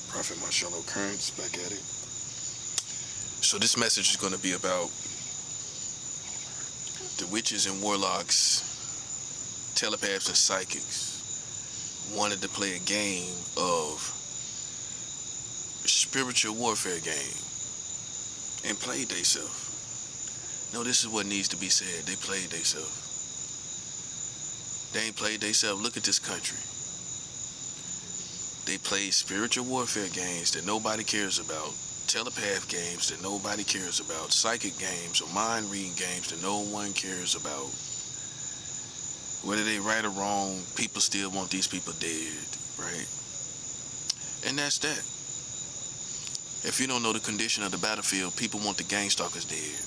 Prophet Marshall Occurrence, back at it. So this message is going to be about the witches and warlocks, telepaths and psychics wanted to play a game of spiritual warfare game and played Theyself. No, this is what needs to be said. They played Theyself. They ain't played Theyself. Look at this country. They play spiritual warfare games that nobody cares about, telepath games that nobody cares about, psychic games or mind reading games that no one cares about. Whether they right or wrong, people still want these people dead, right? And that's that. If you don't know the condition of the battlefield, people want the gang stalkers dead.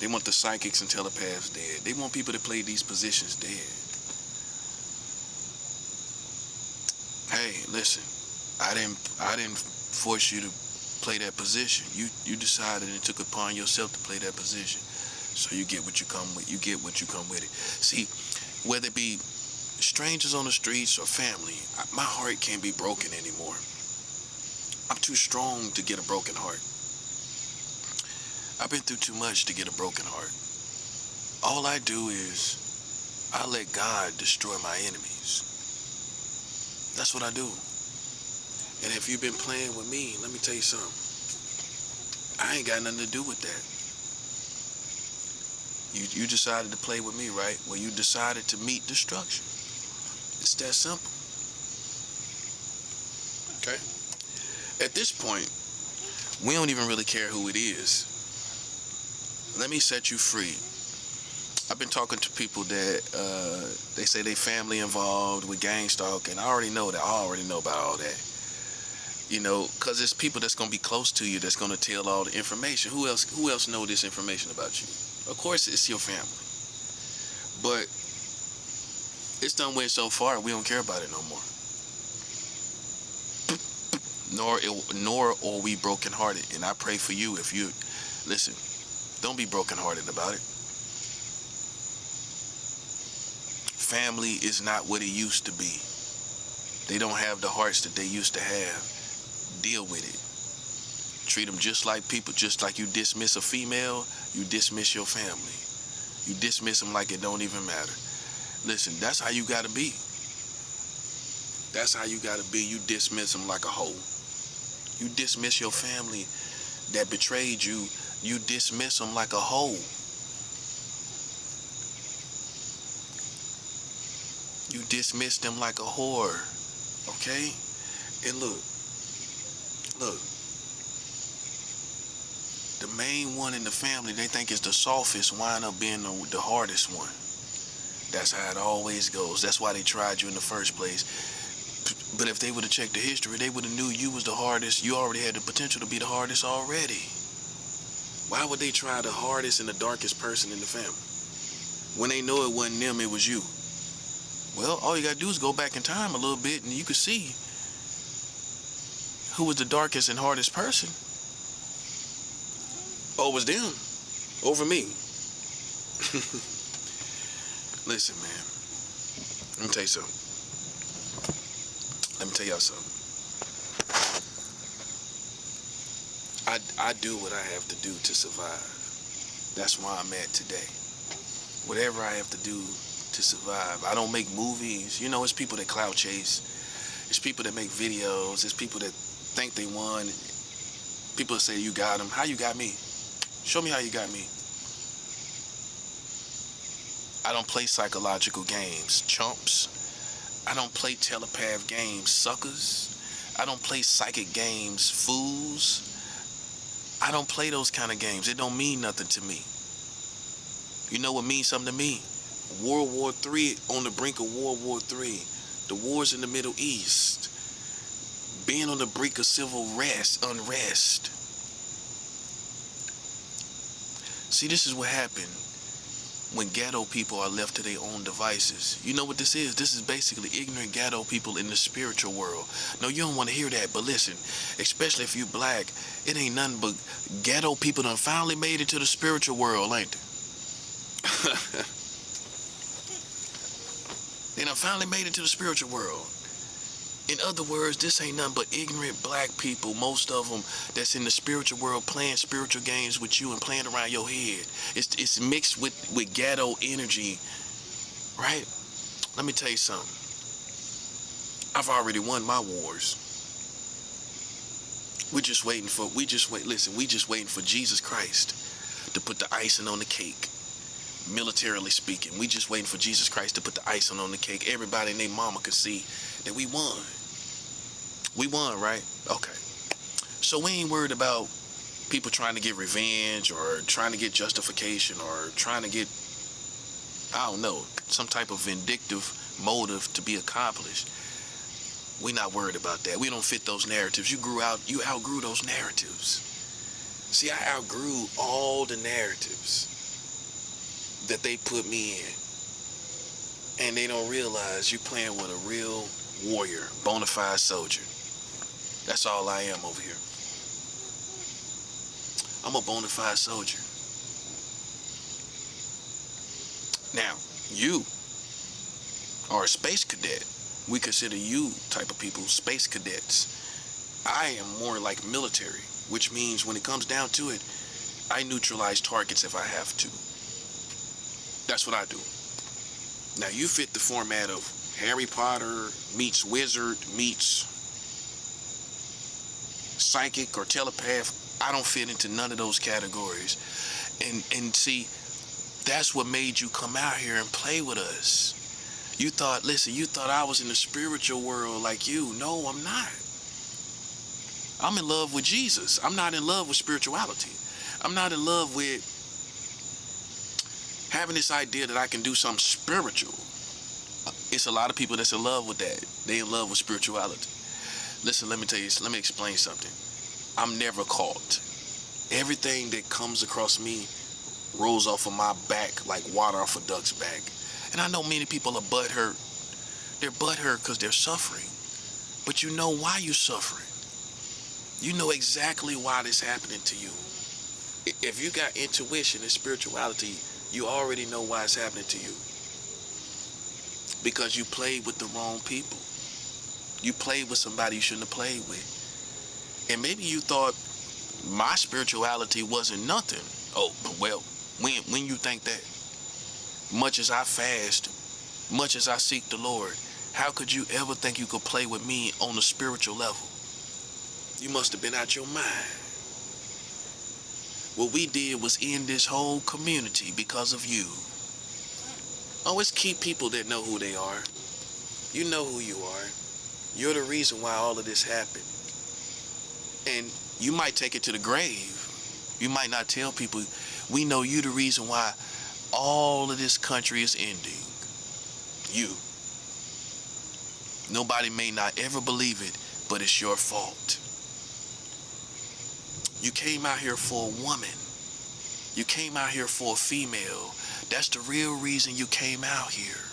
They want the psychics and telepaths dead. They want people that play these positions dead. Hey, listen, I didn't force you to play that position. You decided and took upon yourself to play that position. So you get what you come with. You get what you come with it. See, whether it be strangers on the streets or family, my heart can't be broken anymore. I'm too strong to get a broken heart. I've been through too much to get a broken heart. All I do is I let God destroy my enemies. That's what I do. And if you've been playing with me, let me tell you something. I ain't got nothing to do with that. You decided to play with me, right? Well, you decided to meet destruction. It's that simple. Okay? At this point, we don't even really care who it is. Let me set you free. I've been talking to people that they say they family involved with gang stalking. I already know that. I already know about all that. You know, because it's people that's going to be close to you that's going to tell all the information. Who else know this information about you? Of course, it's your family. But it's done went so far, we don't care about it no more. Nor are we brokenhearted. And I pray for you if you, listen, don't be brokenhearted about it. Family is not what it used to be. They don't have the hearts that they used to have. Deal with it. Treat them just like people. Just like you dismiss a female, you dismiss your family. You dismiss them like it don't even matter. Listen, that's how you gotta be. That's how you gotta be. You dismiss them like a hoe. You dismiss your family that betrayed you. You dismiss them like a hoe. You dismiss them like a whore. Okay? And look. The main one in the family they think is the softest wind up being the hardest one. That's how it always goes. That's why they tried you in the first place. But if they would have checked the history, they would have knew you was the hardest. You already had the potential to be the hardest already. Why would they try the hardest and the darkest person in the family? When they know it wasn't them, it was you. Well, all you gotta do is go back in time a little bit and you can see who was the darkest and hardest person. Oh, it was them over me. Listen, man. Let me tell you something. Let me tell y'all something. I do what I have to do to survive. That's why I'm at today. Whatever I have to do to survive. I don't make movies. You know, it's people that clout chase. It's people that make videos. It's people that think they won. People say you got them. How you got me? Show me how you got me. I don't play psychological games, chumps. I don't play telepath games, suckers. I don't play psychic games, fools. I don't play those kind of games. It don't mean nothing to me. You know what means something to me? World War III, on the brink of World War III. The wars in the Middle East. Being on the brink of civil unrest. See, this is what happened when ghetto people are left to their own devices. You know what this is? This is basically ignorant ghetto people in the spiritual world. No, you don't want to hear that, but listen, especially if you black, it ain't nothing but ghetto people done finally made it to the spiritual world, ain't they? They done finally made it to the spiritual world. In other words, this ain't nothing but ignorant black people, most of them that's in the spiritual world playing spiritual games with you and playing around your head. It's mixed with ghetto energy, right? Let me tell you something. I've already won my wars. We just waiting for Jesus Christ to put the icing on the cake. Militarily speaking, we just waiting for Jesus Christ to put the icing on the cake. Everybody and their mama could see that we won. We won, right? Okay. So we ain't worried about people trying to get revenge or trying to get justification or trying to get, I don't know, some type of vindictive motive to be accomplished. We not worried about that. We don't fit those narratives. You outgrew those narratives. See, I outgrew all the narratives that they put me in. And they don't realize you playing with a real warrior, bona fide soldier. That's all I am over here. I'm a bona fide soldier. Now, you are a space cadet. We consider you type of people space cadets. I am more like military, which means when it comes down to it, I neutralize targets if I have to. That's what I do. Now, you fit the format of Harry Potter meets wizard meets psychic or telepath. I don't fit into none of those categories. And see, that's what made you come out here and play with us. You thought I was in the spiritual world like you. No, I'm not. I'm in love with Jesus. I'm not in love with spirituality. I'm not in love with having this idea that I can do something spiritual. It's a lot of people that's in love with that. They in love with spirituality. Listen, let me explain something. I'm never caught. Everything that comes across me rolls off of my back like water off a duck's back. And I know many people are butthurt. They're butthurt because they're suffering. But you know why you're suffering. You know exactly why this is happening to you. If you got intuition and spirituality, you already know why it's happening to you. Because you played with the wrong people. You played with somebody you shouldn't have played with. And maybe you thought my spirituality wasn't nothing. Oh, well, when you think that, much as I fast, much as I seek the Lord, how could you ever think you could play with me on a spiritual level? You must have been out your mind. What we did was end this whole community because of you. Always keep people that know who they are. You know who you are. You're the reason why all of this happened. And you might take it to the grave. You might not tell people, we know you the reason why all of this country is ending. You. Nobody may not ever believe it, but it's your fault. You came out here for a woman. You came out here for a female. That's the real reason you came out here.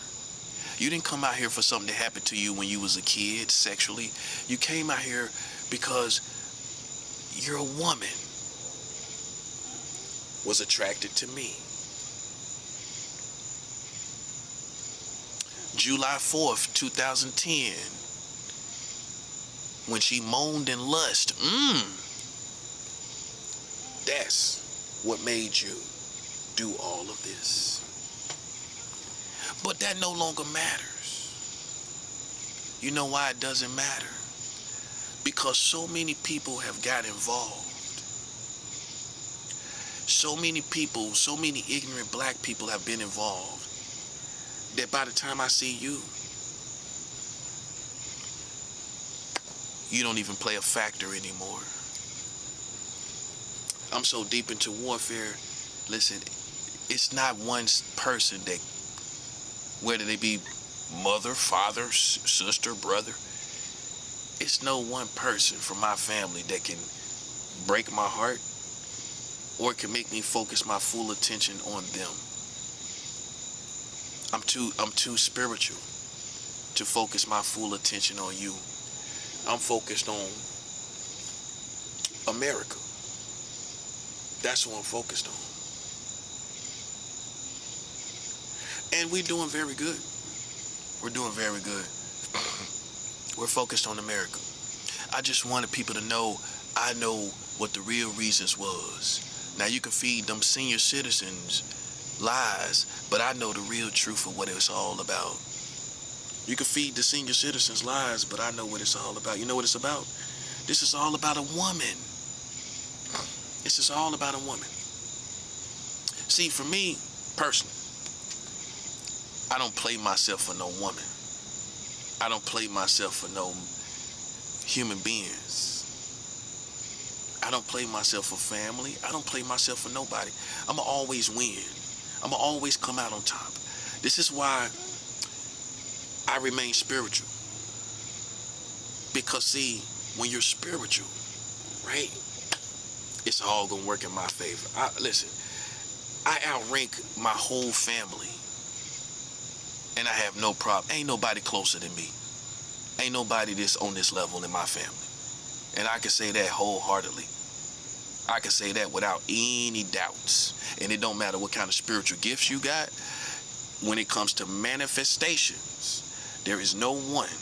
You didn't come out here for something that happened to you when you was a kid sexually. You came out here because you're a woman. Was attracted to me. July 4th, 2010, when she moaned in lust, that's what made you do all of this. But that no longer matters. You know why it doesn't matter? Because so many people have got involved. So many people, so many ignorant black people have been involved that by the time I see you, you don't even play a factor anymore. I'm so deep into warfare. Listen, it's not one person that, whether they be mother, father, sister, brother, it's no one person from my family that can break my heart or can make me focus my full attention on them. I'm too spiritual to focus my full attention on you. I'm focused on America. That's what I'm focused on. And we're doing very good. We're doing very good. We're focused on America. I just wanted people to know I know what the real reasons was. Now you can feed them senior citizens lies, but I know the real truth of what it's all about. You can feed the senior citizens lies, but I know what it's all about. You know what it's about? This is all about a woman. This is all about a woman. See, for me, personally, I don't play myself for no woman. I don't play myself for no human beings. I don't play myself for family. I don't play myself for nobody. I'ma always win. I'ma always come out on top. This is why I remain spiritual. Because see, when you're spiritual, right, it's all gonna work in my favor. Listen, I outrank my whole family. And I have no problem. Ain't nobody closer than me. Ain't nobody that's on this level in my family. And I can say that wholeheartedly. I can say that without any doubts. And it don't matter what kind of spiritual gifts you got. When it comes to manifestations, there is no one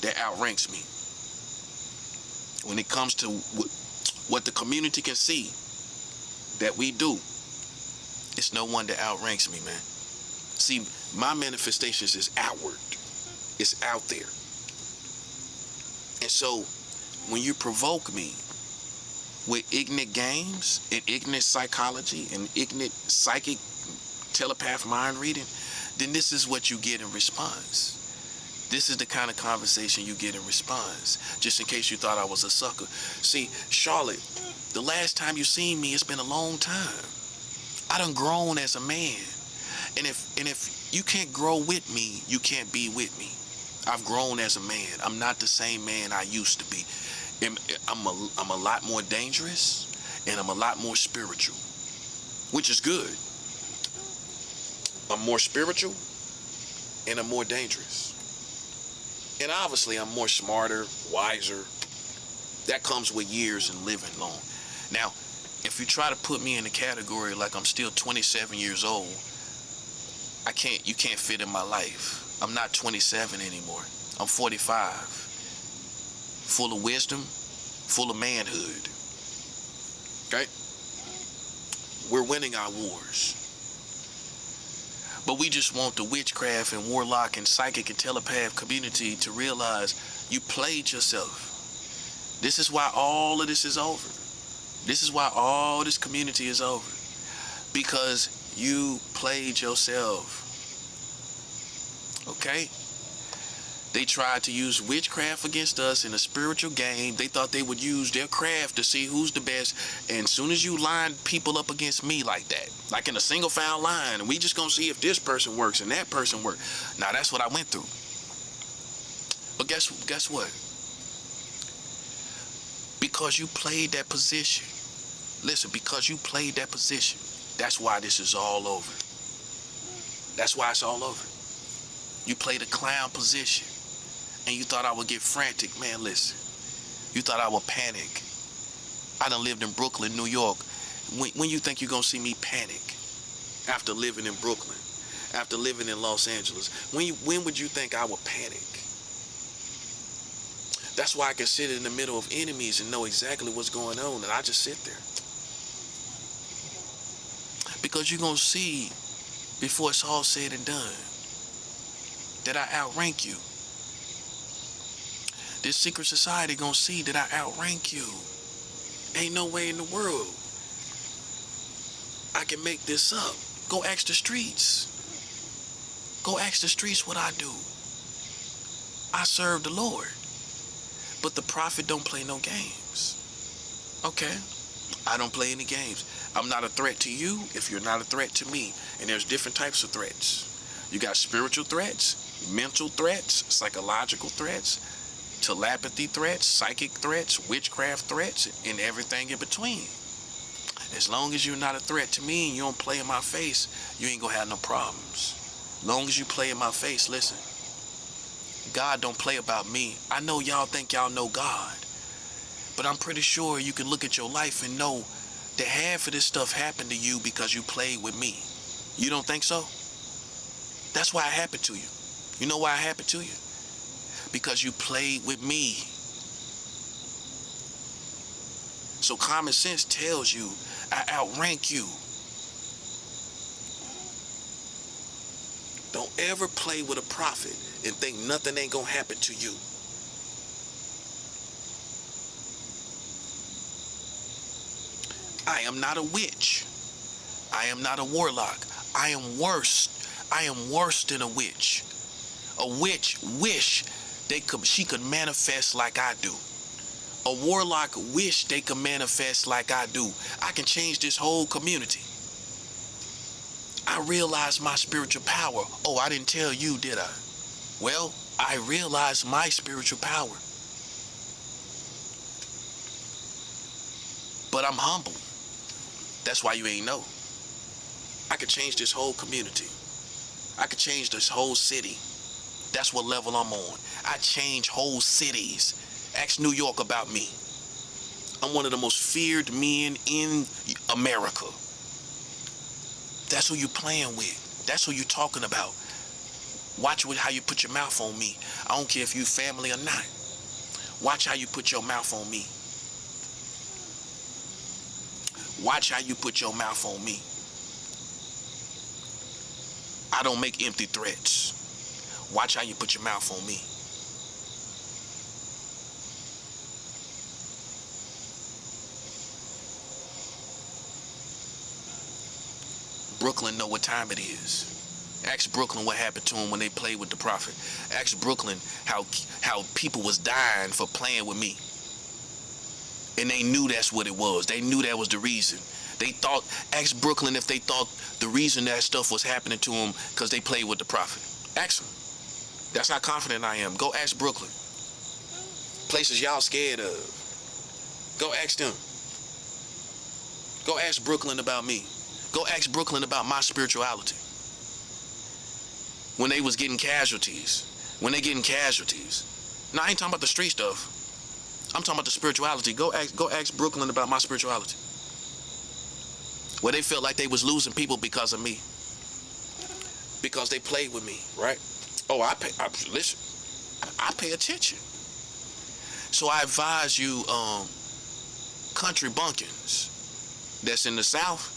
that outranks me. When it comes to what the community can see that we do, it's no one that outranks me, man. See, my manifestations is outward. It's out there. And so, when you provoke me with ignorant games and ignorant psychology and ignorant psychic telepath mind reading, then this is what you get in response. This is the kind of conversation you get in response. Just in case you thought I was a sucker. See, Charlotte, the last time you seen me, it's been a long time. I done grown as a man. And if you can't grow with me, you can't be with me. I've grown as a man. I'm not the same man I used to be. I'm a lot more dangerous, and I'm a lot more spiritual, which is good. I'm more spiritual, and I'm more dangerous. And obviously, I'm more smarter, wiser. That comes with years and living long. Now, if you try to put me in a category like I'm still 27 years old, you can't fit in my life. I'm not 27 anymore. I'm 45. Full of wisdom, full of manhood. Okay? We're winning our wars. But we just want the witchcraft and warlock and psychic and telepath community to realize you played yourself. This is why all of this is over. This is why all this community is over. Because you played yourself. Okay? They tried to use witchcraft against us in a spiritual game. They thought they would use their craft to see who's the best. And as soon as you line people up against me like that, like in a single file line, and we just gonna see if this person works and that person works. Now that's what I went through. But guess what? Because you played that position. Listen, because you played that position, that's why this is all over. That's why it's all over. You played a clown position. And you thought I would get frantic. Man, listen. You thought I would panic. I done lived in Brooklyn, New York. When you think you're going to see me panic? After living in Brooklyn. After living in Los Angeles. When would you think I would panic? That's why I can sit in the middle of enemies and know exactly what's going on. And I just sit there. Because you're going to see, before it's all said and done, that I outrank you. This secret society gonna see that I outrank you. Ain't no way in the world I can make this up. Go ask the streets. Go ask the streets what I do. I serve the Lord. But the prophet don't play no games. Okay? I don't play any games. I'm not a threat to you if you're not a threat to me. And there's different types of threats. You got spiritual threats, mental threats, psychological threats, telepathy threats, psychic threats, witchcraft threats, and everything in between. As long as you're not a threat to me and you don't play in my face, you ain't gonna have no problems. As long as you play in my face, listen. God don't play about me. I know y'all think y'all know God, but I'm pretty sure you can look at your life and know that half of this stuff happened to you because you played with me. You don't think so? That's why it happened to you. You know why it happened to you? because you played with me. So common sense tells you I outrank you. Don't ever play with a prophet and think nothing ain't gonna happen to you. I am not a witch. I am not a warlock. I am worse. I am worse than a witch. A witch wish she could manifest like I do. A warlock wish they could manifest like I do. I can change this whole community. I realize my spiritual power. Oh, I didn't tell you, did I? Well, I realize my spiritual power. But I'm humble. That's why you ain't know. I could change this whole community. I could change this whole city. That's what level I'm on. I change whole cities. Ask New York about me. I'm one of the most feared men in America. That's who you playing with. That's who you talking about. Watch how you put your mouth on me. I don't care if you family or not. Watch how you put your mouth on me. Watch how you put your mouth on me. I don't make empty threats. Watch how you put your mouth on me. Brooklyn know what time it is. Ask Brooklyn what happened to him when they played with the prophet. Ask Brooklyn how people was dying for playing with me. And they knew that's what it was. They knew that was the reason. They thought, ask Brooklyn if they thought the reason that stuff was happening to them because they played with the prophet. Ask them. That's how confident I am. Go ask Brooklyn. Places y'all scared of. Go ask them. Go ask Brooklyn about me. Go ask Brooklyn about my spirituality. When they was getting casualties. When they getting casualties. Now, I ain't talking about the street stuff. I'm talking about the spirituality. Go ask Brooklyn about my spirituality. Where they felt like they was losing people because of me. Because they played with me, right? Oh, listen, I pay attention. So I advise you, country bumpkins that's in the South,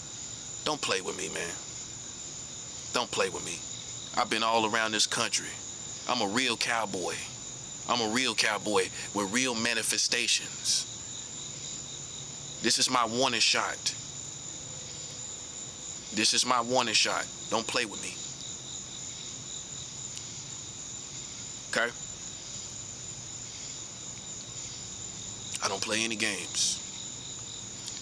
don't play with me, man. Don't play with me. I've been all around this country. I'm a real cowboy. I'm a real cowboy with real manifestations. This is my warning shot. This is my warning shot. Don't play with me. Okay? I don't play any games.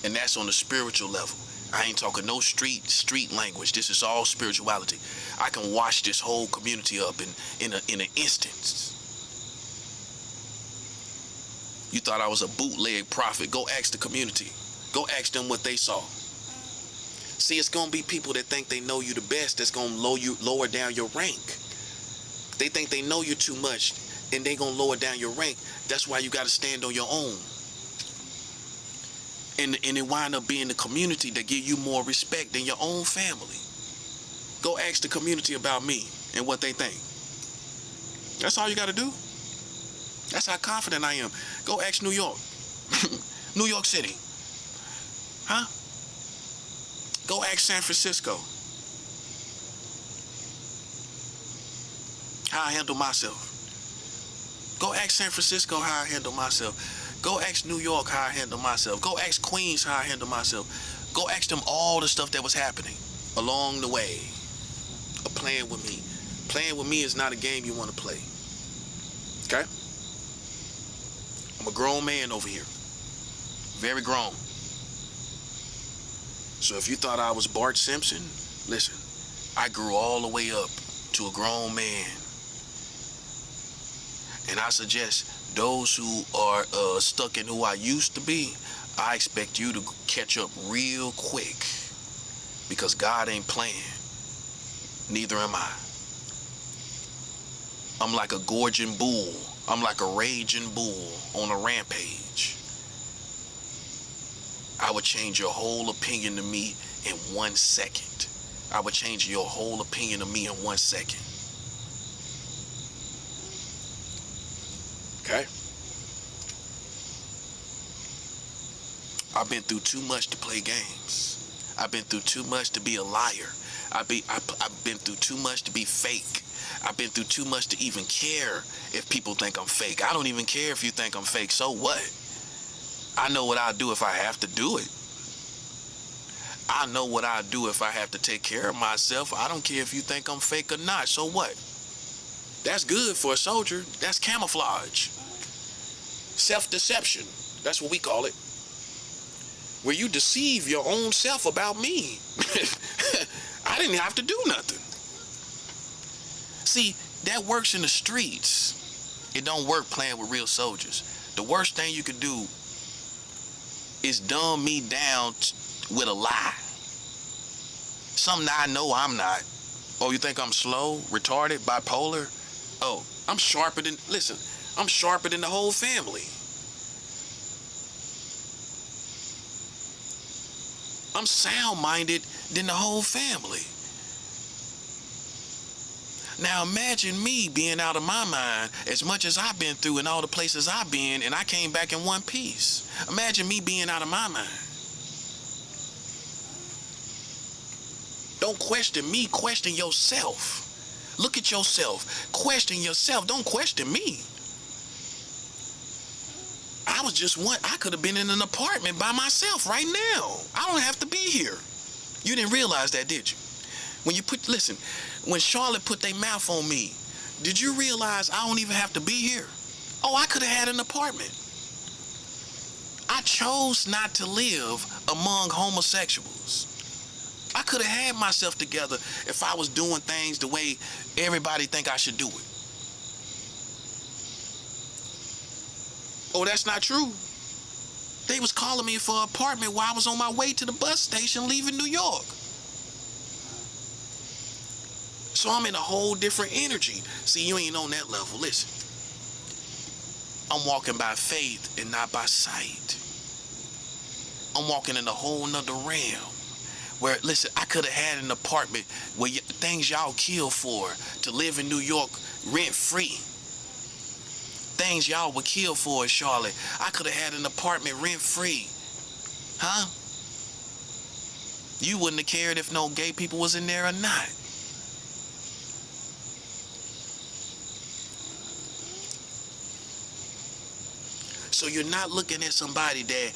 And that's on the spiritual level. I ain't talking no street language. This is all spirituality. I can wash this whole community up in an instance. You thought I was a bootleg prophet. Go ask the community. Go ask them what they saw. See, it's gonna be people that think they know you the best that's gonna lower down your rank. They think they know you too much and they gonna lower down your rank. That's why you gotta stand on your own. And it wind up being the community that give you more respect than your own family. Go ask the community about me and what they think. That's all you gotta do. That's how confident I am. Go ask New York. New York City. Huh? Go ask San Francisco. How I handle myself. Go ask San Francisco how I handle myself. Go ask New York how I handle myself. Go ask Queens how I handle myself. Go ask them all the stuff that was happening along the way of playing with me. Playing with me is not a game you want to play. Okay? I'm a grown man over here. Very grown. So if you thought I was Bart Simpson, listen, I grew all the way up to a grown man. And I suggest those who are stuck in who I used to be, I expect you to catch up real quick because God ain't playing. Neither am I. I'm like a gorging bull. I'm like a raging bull on a rampage. I would change your whole opinion of me in 1 second. I would change your whole opinion of me in 1 second. I've been through too much to play games. I've been through too much to be a liar. I've been through too much to be fake. I've been through too much to even care if people think I'm fake. I don't even care if you think I'm fake. So what? I know what I'll do if I have to do it. I know what I'll do if I have to take care of myself. I don't care if you think I'm fake or not. So what? That's good for a soldier. That's camouflage. Self-deception. That's what we call it. Where you deceive your own self about me. I didn't have to do nothing. See, that works in the streets. It don't work playing with real soldiers. The worst thing you could do is dumb me down with a lie. Something I know I'm not. Oh, you think I'm slow, retarded, bipolar? Oh, I'm sharper than the whole family. I'm sound-minded than the whole family. Now imagine me being out of my mind as much as I've been through and all the places I've been, and I came back in one piece. Imagine me being out of my mind. Don't question me, question yourself. Look at yourself. Question yourself. Don't question me. I could have been in an apartment by myself right now. I don't have to be here. You didn't realize that, did you? When Charlotte put their mouth on me, did you realize I don't even have to be here? Oh, I could have had an apartment. I chose not to live among homosexuals. I could have had myself together if I was doing things the way everybody think I should do it. Oh, that's not true. They was calling me for an apartment while I was on my way to the bus station leaving New York. So I'm in a whole different energy. See, you ain't on that level. Listen. I'm walking by faith and not by sight. I'm walking in a whole nother realm. Where, listen, I could have had an apartment where things y'all kill for to live in New York rent-free. Things y'all would kill for in Charlotte. I could have had an apartment rent-free. Huh? You wouldn't have cared if no gay people was in there or not. So you're not looking at somebody that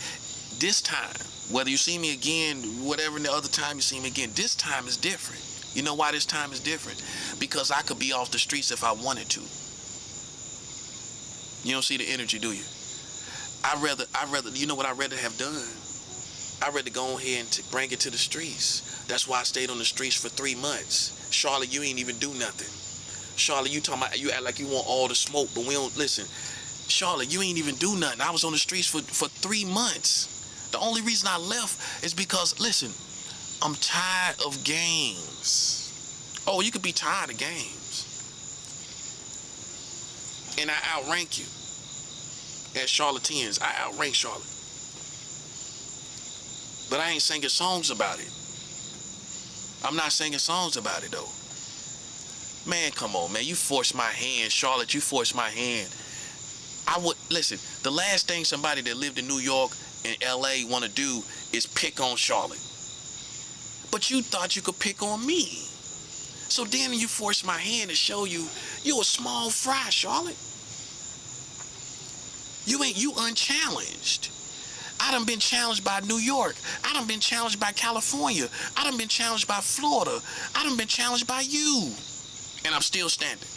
this time, whether you see me again, whatever the other time you see me again, this time is different. You know why this time is different? Because I could be off the streets if I wanted to. You don't see the energy, do you? You know what I'd rather have done? I'd rather go ahead and bring it to the streets. That's why I stayed on the streets for 3 months. Charlotte, you ain't even do nothing. Charlotte, you talking about, you act like you want all the smoke, but we don't, listen. Charlotte, you ain't even do nothing. I was on the streets for 3 months. The only reason I left is because, listen, I'm tired of games. Oh, you could be tired of games. And I outrank you. As charlatans, I outrank Charlotte. But I ain't singing songs about it. I'm not singing songs about it, though. Man, come on, man. You forced my hand, Charlotte. You forced my hand. Listen, the last thing somebody that lived in New York and LA want to do is pick on Charlotte. But you thought you could pick on me. So then you forced my hand to show you a small fry, Charlotte. You unchallenged. I done been challenged by New York. I done been challenged by California. I done been challenged by Florida. I done been challenged by you. And I'm still standing.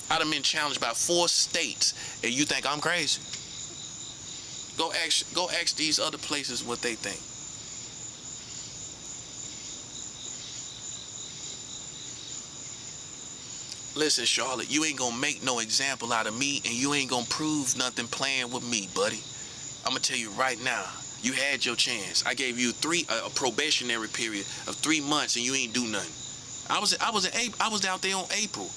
I done been challenged by 4 states, and you think I'm crazy? Go ask these other places what they think. Listen, Charlotte, you ain't gonna make no example out of me, and you ain't gonna prove nothing playing with me, buddy. I'm gonna tell you right now, you had your chance. I gave you a probationary period of 3 months, and you ain't do nothing. I was out there on April,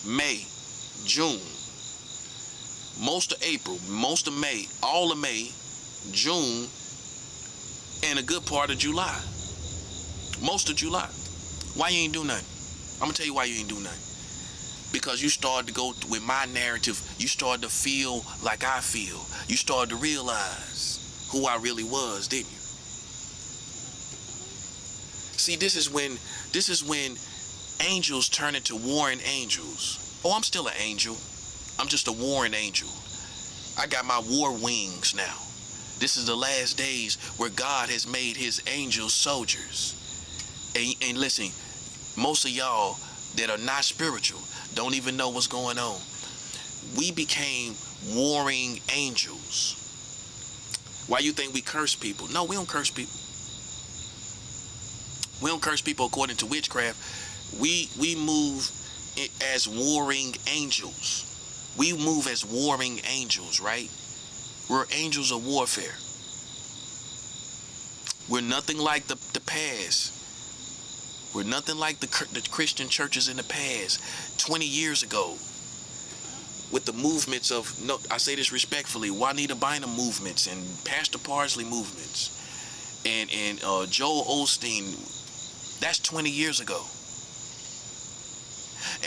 May, June, most of April, most of May, all of May, June, and a good part of July. Most of July. Why you ain't do nothing? I'm gonna tell you why you ain't do nothing. Because you started to go with my narrative. You started to feel like I feel. You started to realize who I really was, didn't you? See, this is when angels turn into warring angels. Oh, I'm still an angel. I'm just a warring angel. I got my war wings now. This is the last days where God has made his angels soldiers. And listen, most of y'all that are not spiritual don't even know what's going on. We became warring angels. Why you think we curse people? No, we don't curse people. We don't curse people according to witchcraft. We move as warring angels. We move as warring angels, right? We're angels of warfare. We're nothing like the past. We're nothing like the Christian churches in the past. 20 years ago, with the movements of, no, I say this respectfully, Juanita Bynum movements and Pastor Parsley movements and Joel Osteen, that's 20 years ago.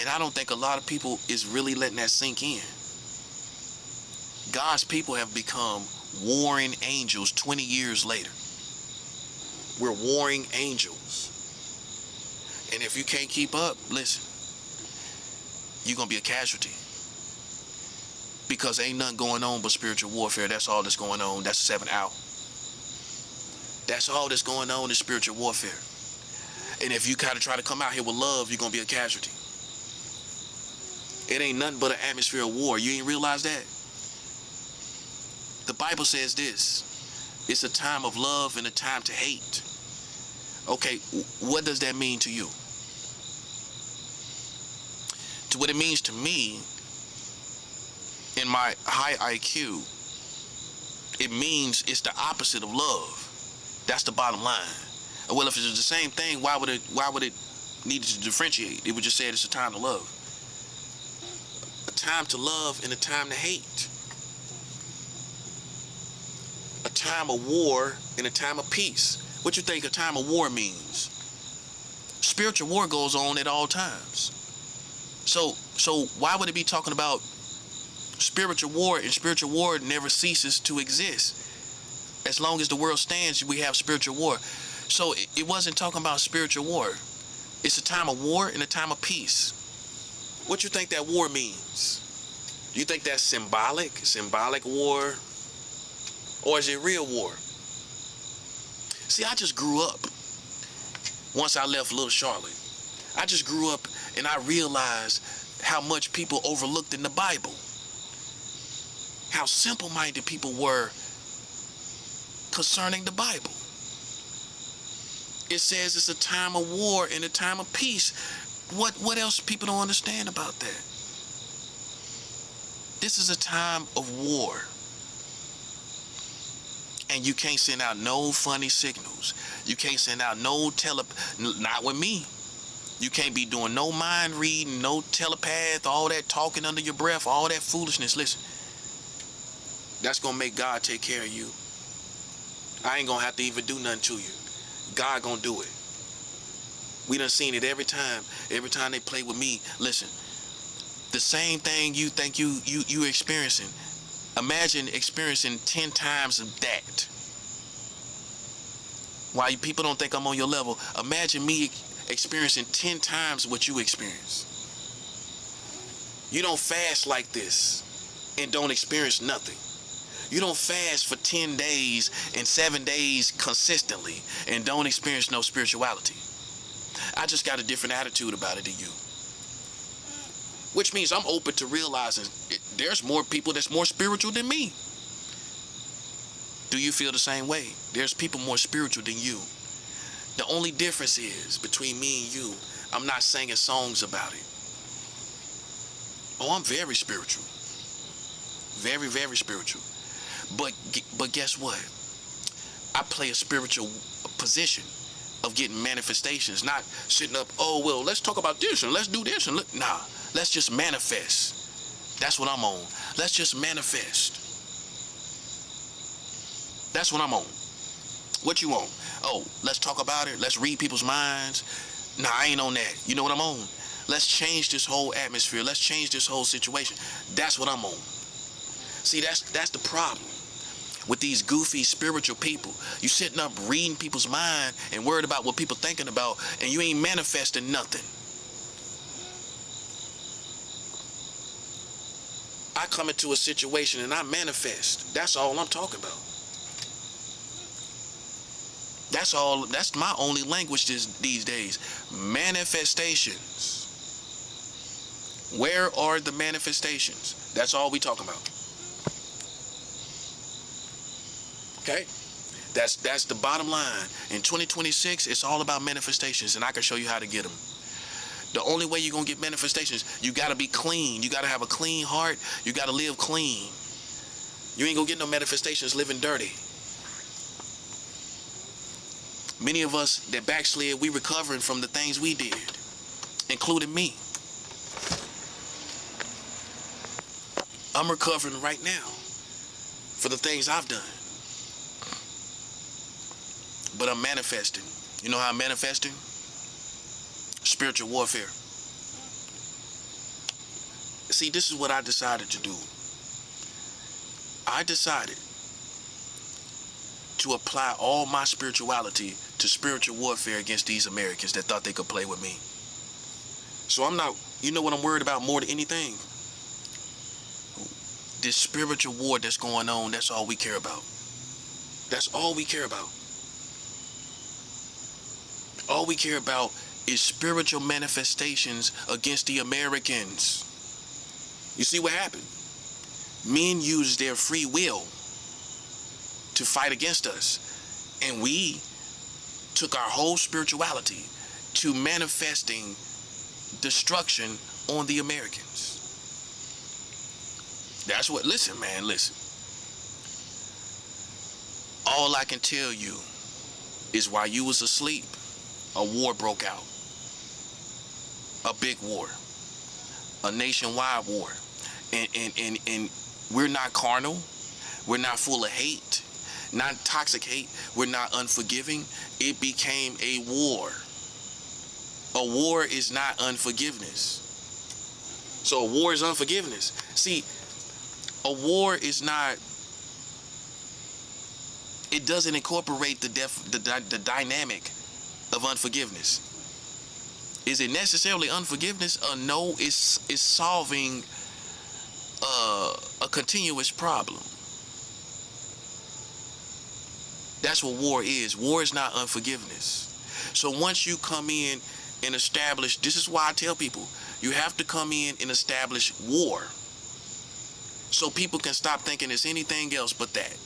And I don't think a lot of people is really letting that sink in. God's people have become warring angels 20 years later. We're warring angels. And if you can't keep up, listen, you're going to be a casualty. Because ain't nothing going on but spiritual warfare. That's all that's going on. That's 7 out. That's all that's going on is spiritual warfare. And if you kind of try to come out here with love, you're going to be a casualty. It ain't nothing but an atmosphere of war. You ain't realize that? The Bible says this. It's a time of love and a time to hate. Okay, what does that mean to you? To what it means to me, in my high IQ, it means it's the opposite of love. That's the bottom line. Well, if it's the same thing, why would it need to differentiate? It would just say it's a time to love. A time to love and a time to hate. A time of war and a time of peace. What you think a time of war means? Spiritual war goes on at all times. So why would it be talking about spiritual war? And spiritual war never ceases to exist. As long as the world stands, we have spiritual war. So it wasn't talking about spiritual war. It's a time of war and a time of peace. What you think that war means? Do you think that's symbolic war? Or is it real war? See, I just grew up. Once I left Little Charlotte, I just grew up and I realized how much people overlooked in the Bible. How simple-minded people were concerning the Bible. It says it's a time of war and a time of peace. What else people don't understand about that? This is a time of war. And you can't send out no funny signals. You can't send out no not with me. You can't be doing no mind reading, no telepath, all that talking under your breath, all that foolishness. Listen, that's going to make God take care of you. I ain't going to have to even do nothing to you. God going to do it. We done seen it every time. Every time they play with me. Listen, the same thing you think you experiencing. Imagine experiencing 10 times of that. Why people don't think I'm on your level. Imagine me experiencing 10 times what you experience. You don't fast like this and don't experience nothing. You don't fast for 10 days and 7 days consistently and don't experience no spirituality. I just got a different attitude about it than you. Which means I'm open to realizing there's more people that's more spiritual than me. Do you feel the same way? There's people more spiritual than you. The only difference is between me and you, I'm not singing songs about it. Oh, I'm very spiritual. Very, very spiritual. But guess what? I play a spiritual position of getting manifestations, not sitting up, oh, well, let's talk about this and let's do this and nah, let's just manifest. That's what I'm on. Let's just manifest. That's what I'm on. What you on? Oh, let's talk about it. Let's read people's minds. Nah, I ain't on that. You know what I'm on? Let's change this whole atmosphere. Let's change this whole situation. That's what I'm on. See, that's the problem with these goofy spiritual people. You sitting up reading people's mind and worried about what people thinking about, and you ain't manifesting nothing. I come into a situation and I manifest. That's all I'm talking about. That's all. That's my only language these days. Manifestations. Where are the manifestations? That's all we talking about. Okay? That's the bottom line. In 2026, it's all about manifestations, and I can show you how to get them. The only way you're going to get manifestations, you got to be clean. You got to have a clean heart. You got to live clean. You ain't going to get no manifestations living dirty. Many of us that backslid, we recovering from the things we did, including me. I'm recovering right now for the things I've done. But I'm manifesting. You know how I'm manifesting? Spiritual warfare. See, this is what I decided to do. I decided to apply all my spirituality to spiritual warfare against these Americans that thought they could play with me. So I'm not, you know what I'm worried about more than anything? This spiritual war that's going on, that's all we care about. That's all we care about. All we care about is spiritual manifestations against the Americans. You see what happened? Men used their free will to fight against us. And we took our whole spirituality to manifesting destruction on the Americans. That's what, listen, man, listen. All I can tell you is while you was asleep, a war broke out. A big war. A nationwide war. And we're not carnal. We're not full of hate. Not toxic hate. We're not unforgiving. It became a war. A war is not unforgiveness. So a war is unforgiveness. See, a war is not, it doesn't incorporate the dynamic of unforgiveness. Is it necessarily unforgiveness? No, it's solving a continuous problem. That's what war is. War is not unforgiveness. So once you come in and establish, this is why I tell people, you have to come in and establish war. So people can stop thinking it's anything else but that.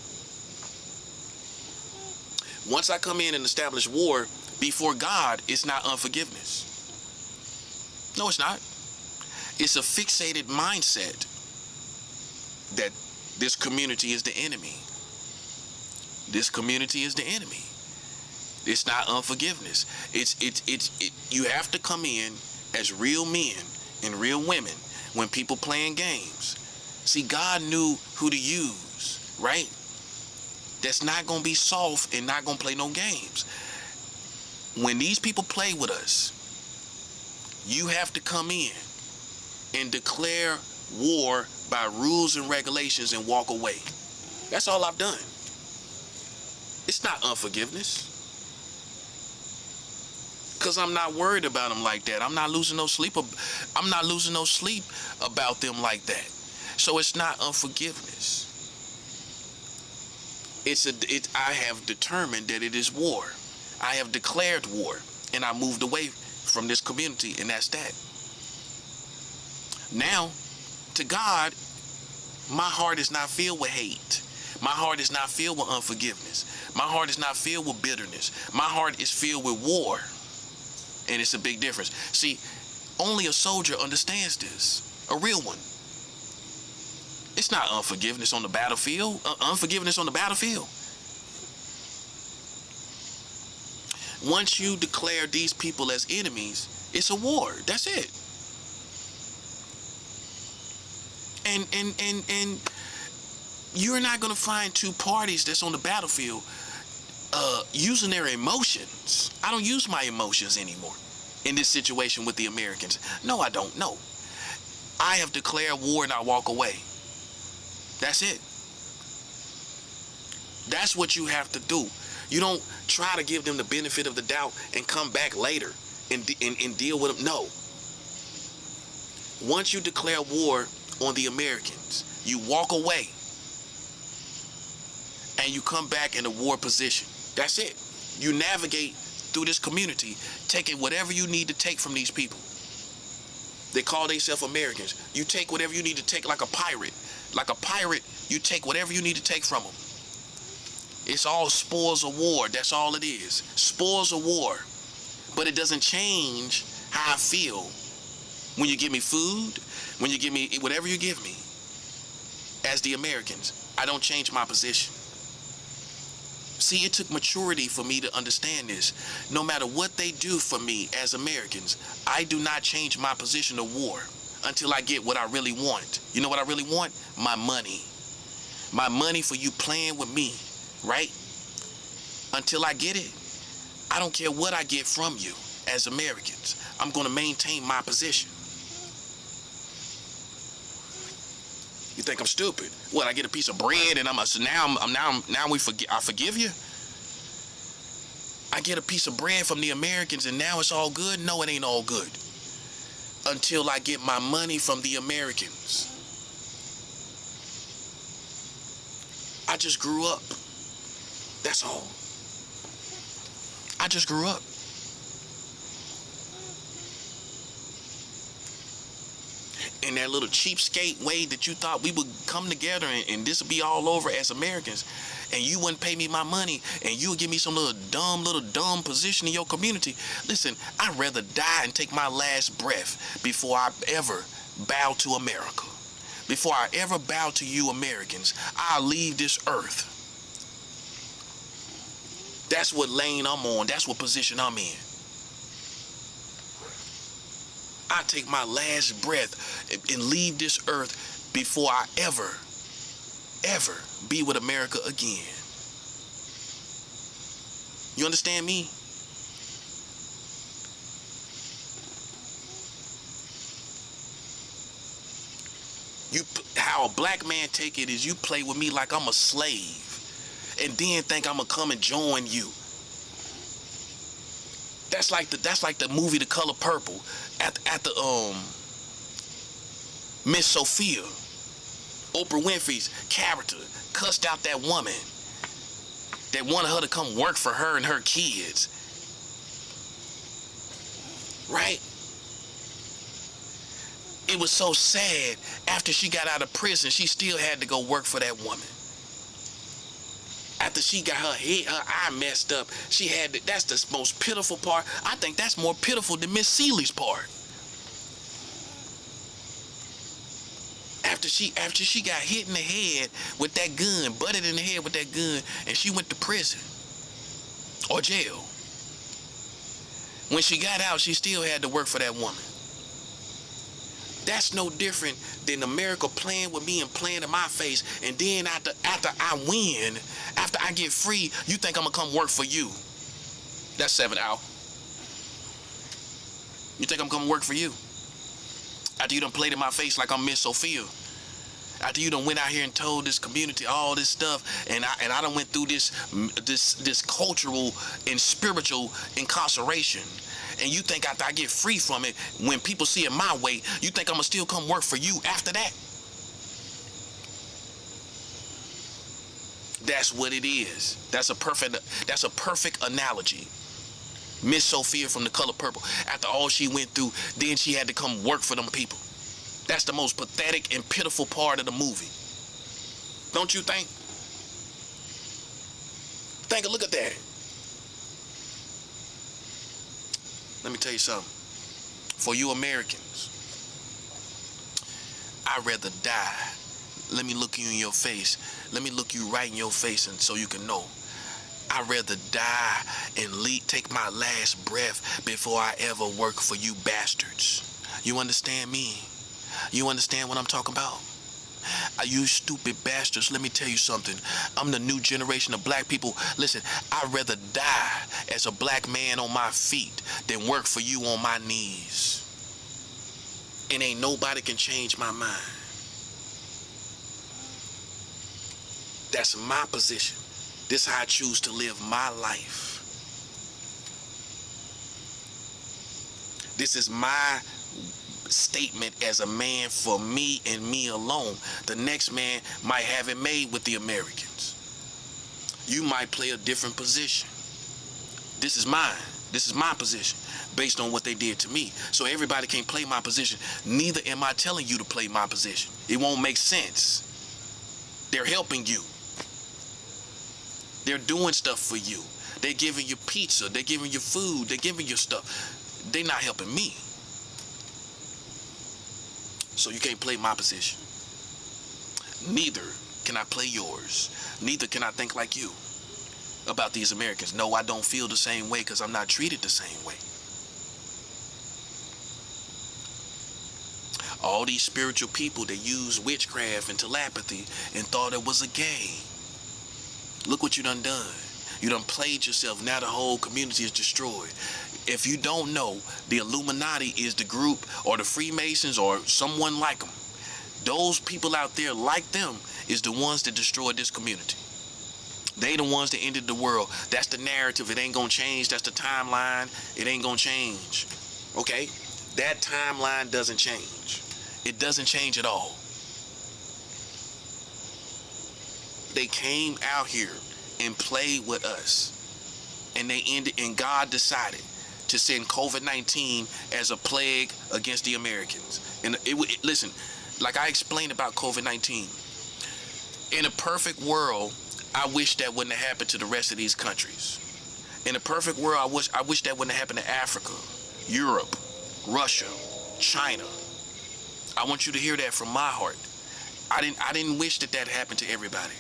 Once I come in and establish war before God, it's not unforgiveness. No, it's not. It's a fixated mindset that this community is the enemy. This community is the enemy. It's not unforgiveness. You have to come in as real men and real women when people playing games. See, God knew who to use, right? That's not going to be soft and not going to play no games. When these people play with us, you have to come in and declare war by rules and regulations and walk away. That's all I've done. It's not unforgiveness. Because I'm not worried about them like that. I'm not losing no sleep. I'm not losing no sleep about them like that. So it's not unforgiveness. I have determined that it is war. I have declared war, and I moved away from this community, and that's that. Now, to God, my heart is not filled with hate. My heart is not filled with unforgiveness. My heart is not filled with bitterness. My heart is filled with war. And it's a big difference. See, only a soldier understands this. A real one. It's not unforgiveness on the battlefield. Unforgiveness on the battlefield. Once you declare these people as enemies, it's a war. That's it. And you're not going to find two parties that's on the battlefield using their emotions. I don't use my emotions anymore. in this situation with the Americans? No, I don't. No. I have declared war and I walk away. That's it. That's what you have to do. You don't try to give them the benefit of the doubt and come back later and deal with them. No. Once you declare war on the Americans, you walk away and you come back in a war position. That's it. You navigate through this community, taking whatever you need to take from these people. They call themselves Americans. You take whatever you need to take like a pirate. Like a pirate, you take whatever you need to take from them. It's all spoils of war. That's all it is. Spoils of war. But it doesn't change how I feel when you give me food, when you give me whatever you give me. As the Americans, I don't change my position. See, it took maturity for me to understand this. No matter what they do for me as Americans, I do not change my position of war until I get what I really want. You know what I really want? My money. My money for you playing with me, right? Until I get it, I don't care what I get from you as Americans. I'm going to maintain my position. You think I'm stupid? What, I get a piece of bread and I forgive you? I get a piece of bread from the Americans and now it's all good? No, it ain't all good. Until I get my money from the Americans. I just grew up. That's all. I just grew up. In that little cheapskate way that you thought we would come together and this would be all over as Americans, and you wouldn't pay me my money and you would give me some little dumb position in your community. Listen, I'd rather die and take my last breath before I ever bow to America. Before I ever bow to you Americans, I'll leave this earth. That's what lane I'm on. That's what position I'm in. I take my last breath and leave this earth before I ever be with America again. You understand me? How a black man take it is you play with me like I'm a slave and then think I'm gonna come and join you. That's like the movie The Color Purple. At the Miss Sophia, Oprah Winfrey's character cussed out that woman that wanted her to come work for her and her kids. Right? It was so sad. After she got out of prison, she still had to go work for that woman. After she got her eye messed up, that's the most pitiful part. I think that's more pitiful than Miss Seeley's part. After she got hit in the head with that gun, butted in the head with that gun, and she went to prison or jail. When she got out, she still had to work for that woman. That's no different than America playing with me and playing in my face, and then after I win, after I get free, you think I'm gonna come work for you. That's 7 out. You think I'm gonna work for you? After you done played in my face like I'm Miss Sophia. After you done went out here and told this community all this stuff, and I done went through this cultural and spiritual incarceration. And you think after I get free from it, when people see it my way, you think I'm gonna still come work for you after that? That's what it is. That's a perfect analogy. Miss Sophia from The Color Purple. After all she went through, then she had to come work for them people. That's the most pathetic and pitiful part of the movie. Don't you think? Look at that. Let me tell you something. For you Americans, I'd rather die. Let me look you in your face. Let me look you right in your face and so you can know. I'd rather die and take my last breath before I ever work for you bastards. You understand me? You understand what I'm talking about? You stupid bastards, let me tell you something. I'm the new generation of black people. Listen, I'd rather die as a black man on my feet than work for you on my knees. And ain't nobody can change my mind. That's my position. This is how I choose to live my life. This is my statement as a man for me and me alone. The next man might have it made with the Americans. You might play a different position. This is mine. This is my position based on what they did to me. So everybody can't play my position. Neither am I telling you to play my position. It won't make sense. They're helping you. They're doing stuff for you. They're giving you pizza. They're giving you food. They're giving you stuff. They're not helping me. So you can't play my position. Neither can I play yours. Neither can I think like you about these Americans. No, I don't feel the same way because I'm not treated the same way. All these spiritual people that use witchcraft and telepathy and thought it was a game. Look what you done. You done played yourself. Now the whole community is destroyed. If you don't know, the Illuminati is the group, or the Freemasons, or someone like them. Those people out there like them is the ones that destroyed this community. They the ones that ended the world. That's the narrative. It ain't gonna change. That's the timeline. It ain't gonna change. Okay? That timeline doesn't change. It doesn't change at all. They came out here and played with us, and they ended, and God decided to send COVID-19 as a plague against the Americans. And listen, like I explained about COVID-19, in a perfect world, I wish that wouldn't have happened to the rest of these countries. In a perfect world, I wish that wouldn't have happened to Africa, Europe, Russia, China. I want you to hear that from my heart. I didn't wish that happened to everybody.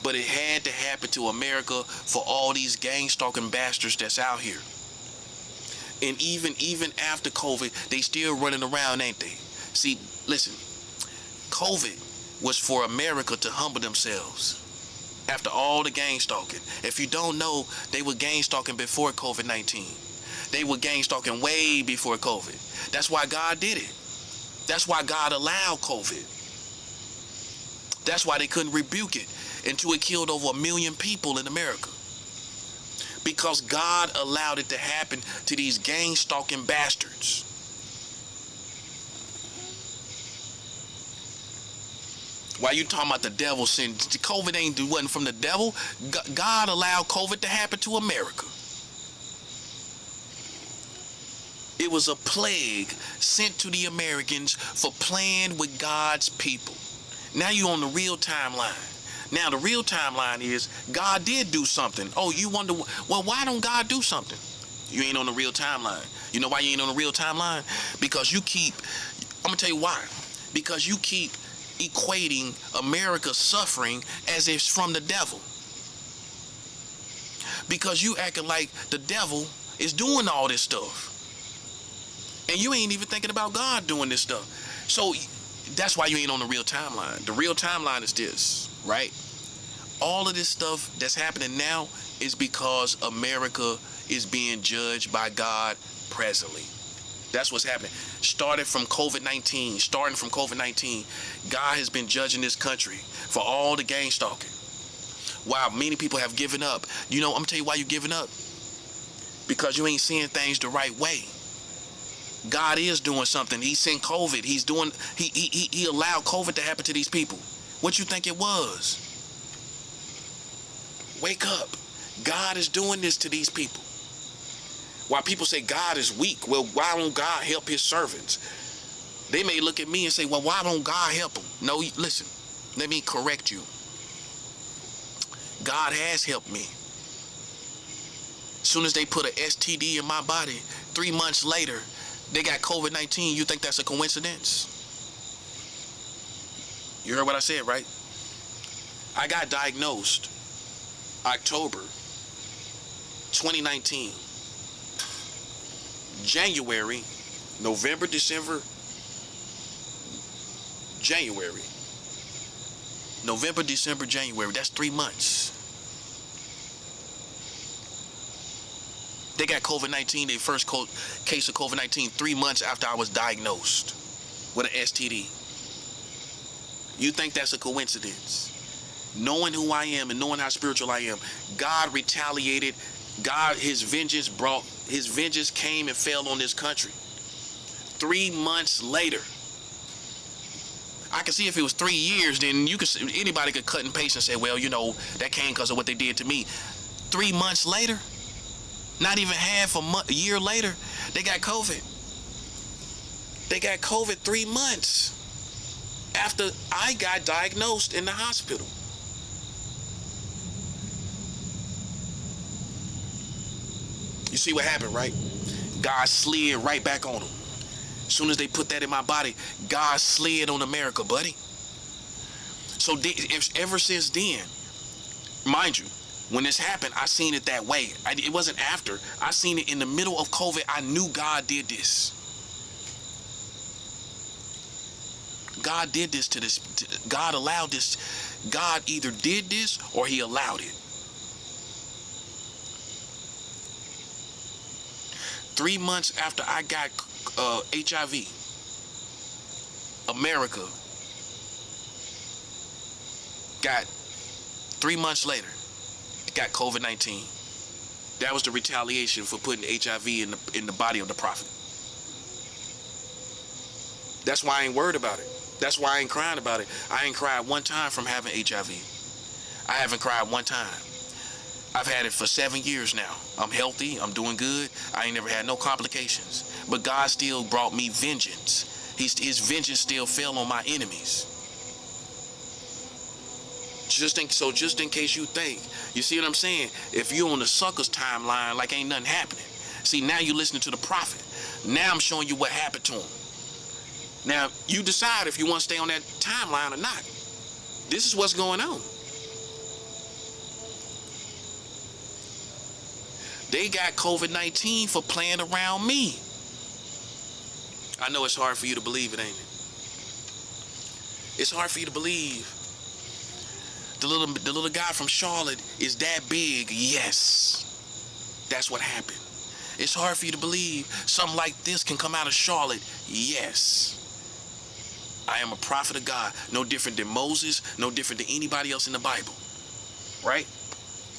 But it had to happen to America for all these gang-stalking bastards that's out here. And even after COVID, they still running around, ain't they? See, listen, COVID was for America to humble themselves after all the gang-stalking. If you don't know, they were gang-stalking before COVID-19. They were gang-stalking way before COVID. That's why God did it. That's why God allowed COVID. That's why they couldn't rebuke it until it killed over 1 million people in America. Because God allowed it to happen to these gang-stalking bastards. Why you talking about the devil sent COVID? Wasn't from the devil. God allowed COVID to happen to America. It was a plague sent to the Americans for playing with God's people. Now you on the real timeline. Now the real timeline is God did do something. Oh, you wonder, well, why don't God do something? You ain't on the real timeline. You know why you ain't on the real timeline? Because you keep, I'm gonna tell you why. Because you keep equating America's suffering as if it's from the devil. Because you acting like the devil is doing all this stuff. And you ain't even thinking about God doing this stuff. So that's why you ain't on the real timeline. The real timeline is this, right? All of this stuff that's happening now is because America is being judged by God presently. That's what's happening. Starting from COVID-19, God has been judging this country for all the gang stalking. Wow, many people have given up. You know, I'm gonna tell you why you're giving up. Because you ain't seeing things the right way. God is doing something. He sent COVID. He allowed COVID to happen to these people. What you think it was? Wake up. God is doing this to these people. While people say God is weak, well, why don't God help his servants? They may look at me and say, well, why don't God help them? No, listen, let me correct you. God has helped me. As soon as they put an STD in my body, 3 months later, they got COVID-19. You think that's a coincidence? You heard what I said, right? I got diagnosed October 2019. January, November, December, January. November, December, January. That's 3 months. They got COVID-19, their first case of COVID-19 3 months after I was diagnosed with an STD. You think that's a coincidence? Knowing who I am and knowing how spiritual I am, God retaliated. God, his vengeance came and fell on this country. 3 months later. I can see if it was 3 years, then anybody could cut and paste and say, well, you know, that came because of what they did to me. 3 months later, not even half a year later, they got COVID. They got COVID 3 months after I got diagnosed in the hospital. You see what happened, right? God slid right back on them. As soon as they put that in my body, God slid on America, buddy. So ever since then, mind you, when this happened, I seen it that way. It wasn't after. I seen it in the middle of COVID. I knew God did this. God did this to this. God allowed this. God either did this or he allowed it. 3 months after I got HIV, America got 3 months later, got COVID-19. That was the retaliation for putting HIV in the body of the prophet. That's why I ain't worried about it. That's why I ain't crying about it. I ain't cried one time from having HIV. I haven't cried one time. I've had it for 7 years now. I'm healthy. I'm doing good. I ain't never had no complications. But God still brought me vengeance. His vengeance still fell on my enemies. Just in case you think, you see what I'm saying? If you're on the sucker's timeline, like ain't nothing happening. See, now you're listening to the prophet. Now I'm showing you what happened to him. Now you decide if you want to stay on that timeline or not. This is what's going on. They got COVID-19 for playing around me. I know it's hard for you to believe it, ain't it? It's hard for you to believe. The little guy from Charlotte is that big. Yes. That's what happened. It's hard for you to believe something like this can come out of Charlotte. Yes. I am a prophet of God. No different than Moses. No different than anybody else in the Bible. Right?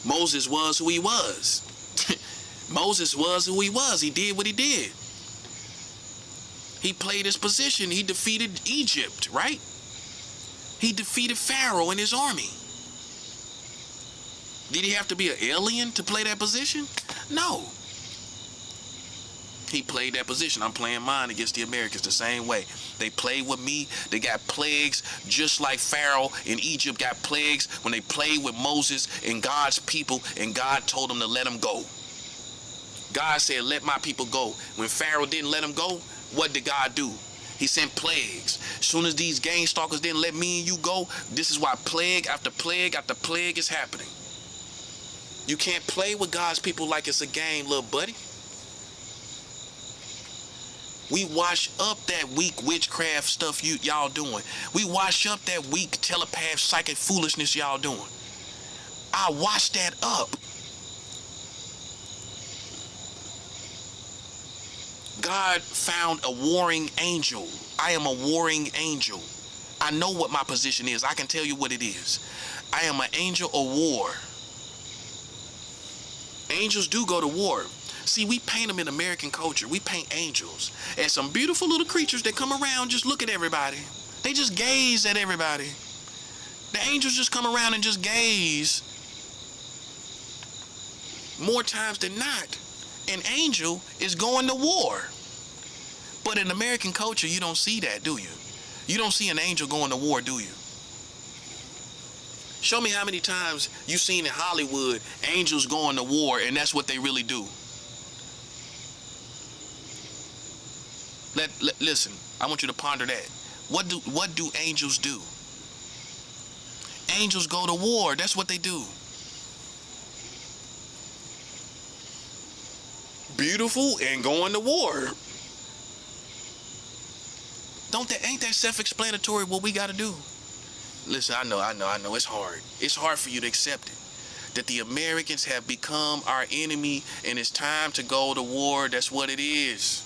Moses was who he was. Moses was who he was. He did what he did. He played his position. He defeated Egypt, right? He defeated Pharaoh and his army. Did he have to be an alien to play that position? No. He played that position. I'm playing mine against the Americans the same way. They played with me. They got plagues just like Pharaoh in Egypt got plagues when they played with Moses and God's people, and God told them to let them go. God said, let my people go. When Pharaoh didn't let them go, what did God do? He sent plagues. As soon as these gang stalkers didn't let me and you go, this is why plague after plague after plague is happening. You can't play with God's people like it's a game, little buddy. We wash up that weak witchcraft stuff y'all doing. We wash up that weak telepath psychic foolishness y'all doing. I wash that up. God found a warring angel. I am a warring angel. I know what my position is. I can tell you what it is. I am an angel of war. Angels do go to war. See, we paint them in American culture. We paint angels as some beautiful little creatures that come around, just look at everybody. They just gaze at everybody. The angels just come around and just gaze. More times than not, an angel is going to war. But in American culture, you don't see that, do you? You don't see an angel going to war, do you? Show me how many times you've seen in Hollywood angels going to war, and that's what they really do. Listen, I want you to ponder that. What do angels do? Angels go to war. That's what they do. Beautiful and going to war. Ain't that self-explanatory what we got to do? Listen, I know. It's hard. It's hard for you to accept it. That the Americans have become our enemy and it's time to go to war. That's what it is.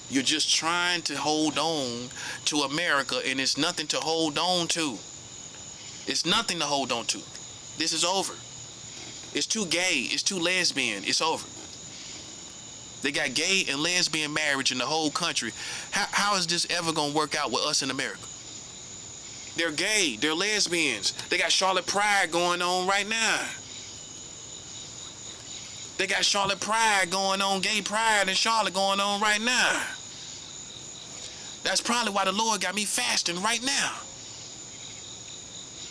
You're just trying to hold on to America and it's nothing to hold on to. It's nothing to hold on to. This is over. It's too gay. It's too lesbian. It's over. They got gay and lesbian marriage in the whole country. How is this ever going to work out with us in America? They're gay. They're lesbians. They got Charlotte Pride going on right now. They got Charlotte Pride going on, gay pride in Charlotte going on right now. That's probably why the Lord got me fasting right now.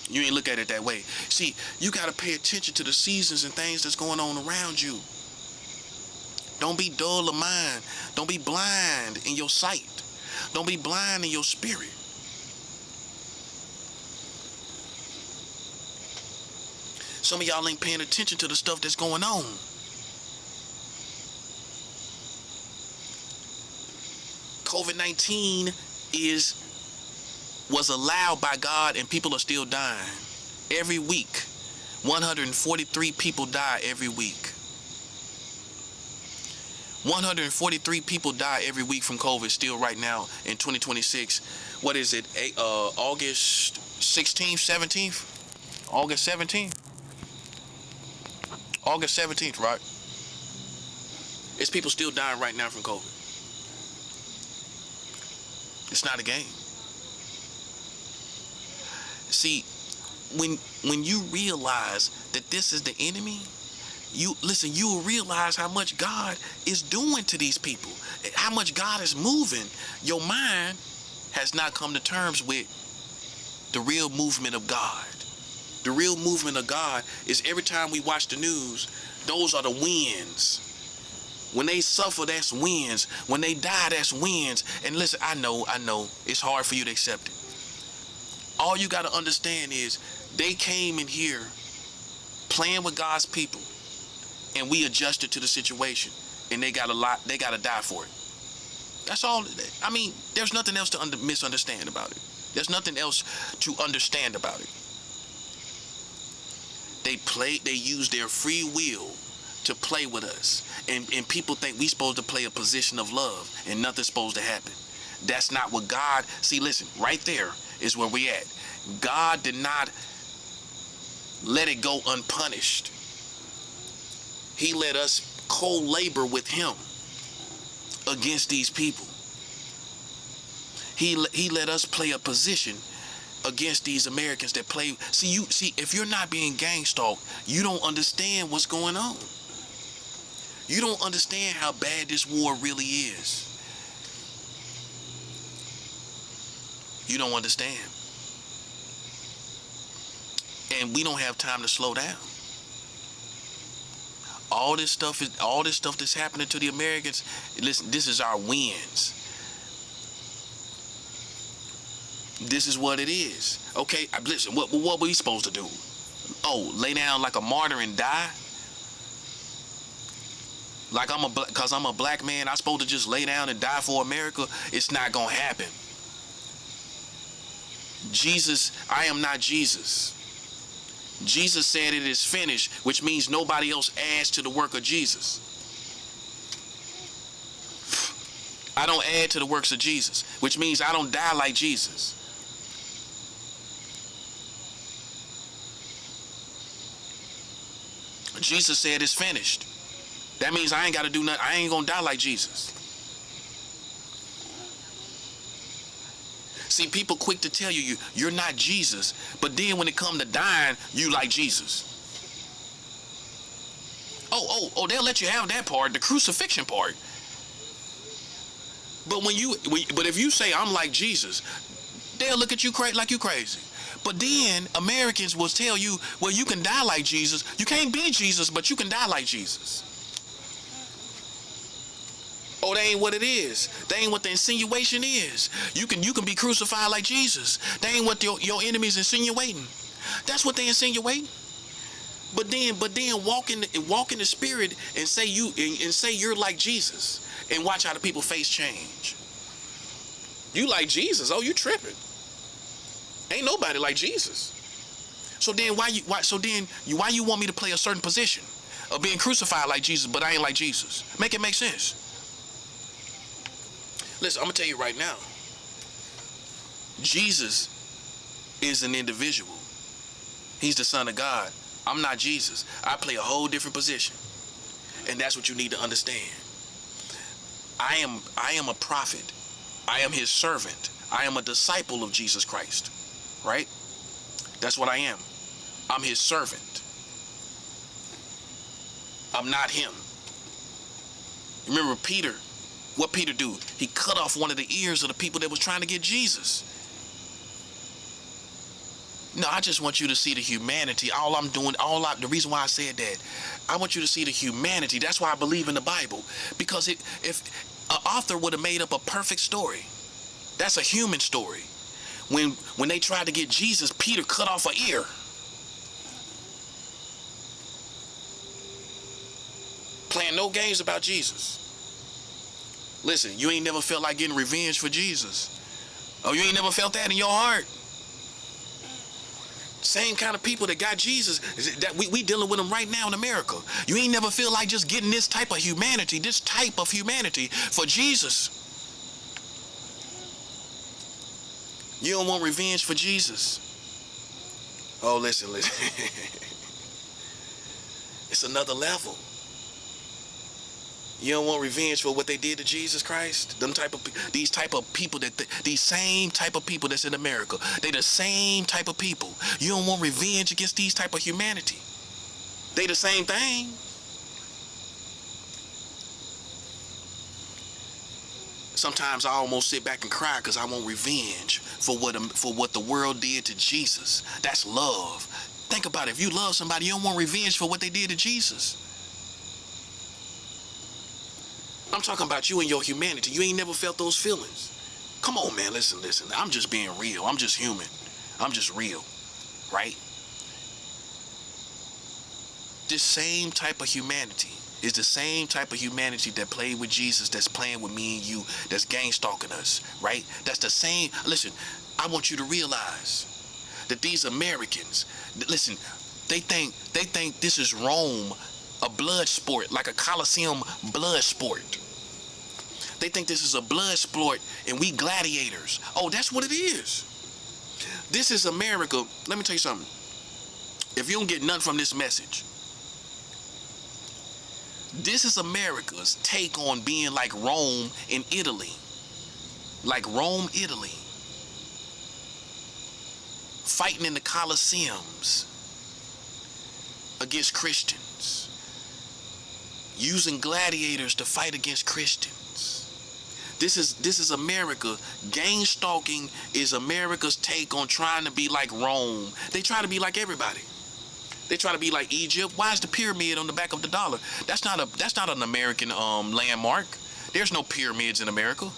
You ain't look at it that way. See, you got to pay attention to the seasons and things that's going on around you. Don't be dull of mind. Don't be blind in your sight. Don't be blind in your spirit. Some of y'all ain't paying attention to the stuff that's going on. COVID-19 was allowed by God and people are still dying. Every week, 143 people die every week. 143 people die every week from COVID still right now in 2026. What is it? August 16th, 17th? August 17th? August 17th, right? It's people still dying right now from COVID. It's not a game. See, when you realize that this is the enemy, you will realize how much God is doing to these people, how much God is moving. Your mind has not come to terms with the real movement of God. The real movement of God is every time we watch the news, those are the wins. When they suffer, that's wins. When they die, that's wins. And listen, I know, it's hard for you to accept it. All you got to understand is they came in here playing with God's people, and we adjusted to the situation, and they got to die for it. That's all. I mean, there's nothing else to misunderstand about it. There's nothing else to understand about it. They use their free will to play with us, and people think we supposed to play a position of love and nothing's supposed to happen. That's not what God, see, listen, right there is where we at. God did not let it go unpunished. He let us co-labor with him against these people. He let us play a position against these Americans that play. See, if you're not being gang stalked, you don't understand what's going on. You don't understand how bad this war really is. You don't understand. And we don't have time to slow down. All this stuff that's happening to the Americans, listen, this is our wins. This is what it is. Okay, listen, what were we supposed to do? Oh, lay down like a martyr and die? Like because I'm a black man, I'm supposed to just lay down and die for America? It's not gonna happen. Jesus, I am not Jesus. Jesus said it is finished, which means nobody else adds to the work of Jesus. I don't add to the works of Jesus, which means I don't die like Jesus. Jesus said it's finished. That means I ain't got to do nothing. I ain't gonna die like Jesus. See, people quick to tell you're not Jesus, but then when it come to dying, you like Jesus. Oh, they'll let you have that part, the crucifixion part. But but if you say I'm like Jesus, they'll look at you like you crazy. But then Americans will tell you, well, you can die like Jesus. You can't be Jesus, but you can die like Jesus. Oh, that ain't what it is. That ain't what the insinuation is. You can be crucified like Jesus. That ain't what your enemy's insinuating. That's what they insinuate. But then walk in the spirit and say you're like Jesus, and watch how the people face change. You like Jesus? Oh, you tripping? Ain't nobody like Jesus. So then why you want me to play a certain position of being crucified like Jesus, but I ain't like Jesus? Make it make sense. Listen, I'm gonna tell you right now. Jesus is an individual. He's the Son of God. I'm not Jesus. I play a whole different position. And that's what you need to understand. I am a prophet. I am his servant. I am a disciple of Jesus Christ. Right? That's what I am. I'm his servant. I'm not him. Remember Peter? What Peter do? He cut off one of the ears of the people that was trying to get Jesus. No, I just want you to see the humanity. The reason why I said that, I want you to see the humanity. That's why I believe in the Bible. Because if an author would have made up a perfect story, that's a human story. When they tried to get Jesus, Peter cut off an ear. Playing no games about Jesus. Listen, you ain't never felt like getting revenge for Jesus. Oh, you ain't never felt that in your heart? Same kind of people that got Jesus, that we dealing with them right now in America. You ain't never feel like just getting this type of humanity for Jesus. You don't want revenge for Jesus. Oh, listen. It's another level. You don't want revenge for what they did to Jesus Christ? These same type of people that's in America. They the same type of people. You don't want revenge against these type of humanity. They the same thing. Sometimes I almost sit back and cry because I want revenge for what the world did to Jesus. That's love. Think about it. If you love somebody, you don't want revenge for what they did to Jesus. I'm talking about you and your humanity. You ain't never felt those feelings. Come on, man. Listen. I'm just being real. I'm just human. I'm just real. Right? This same type of humanity is the same type of humanity that played with Jesus, that's playing with me and you, that's gang stalking us. Right? That's the same. Listen, I want you to realize that these Americans, listen, they think this is Rome, a blood sport, like a Colosseum blood sport. They think this is a blood sport and we gladiators. Oh, that's what it is. This is America. Let me tell you something. If you don't get nothing from this message, this is America's take on being like Rome in Italy. Like Rome, Italy. Fighting in the Colosseums against Christians. Using gladiators to fight against Christians. This is America. Gang stalking is America's take on trying to be like Rome. They try to be like everybody. They try to be like Egypt. Why is the pyramid on the back of the dollar? That's not an American landmark. There's no pyramids in America.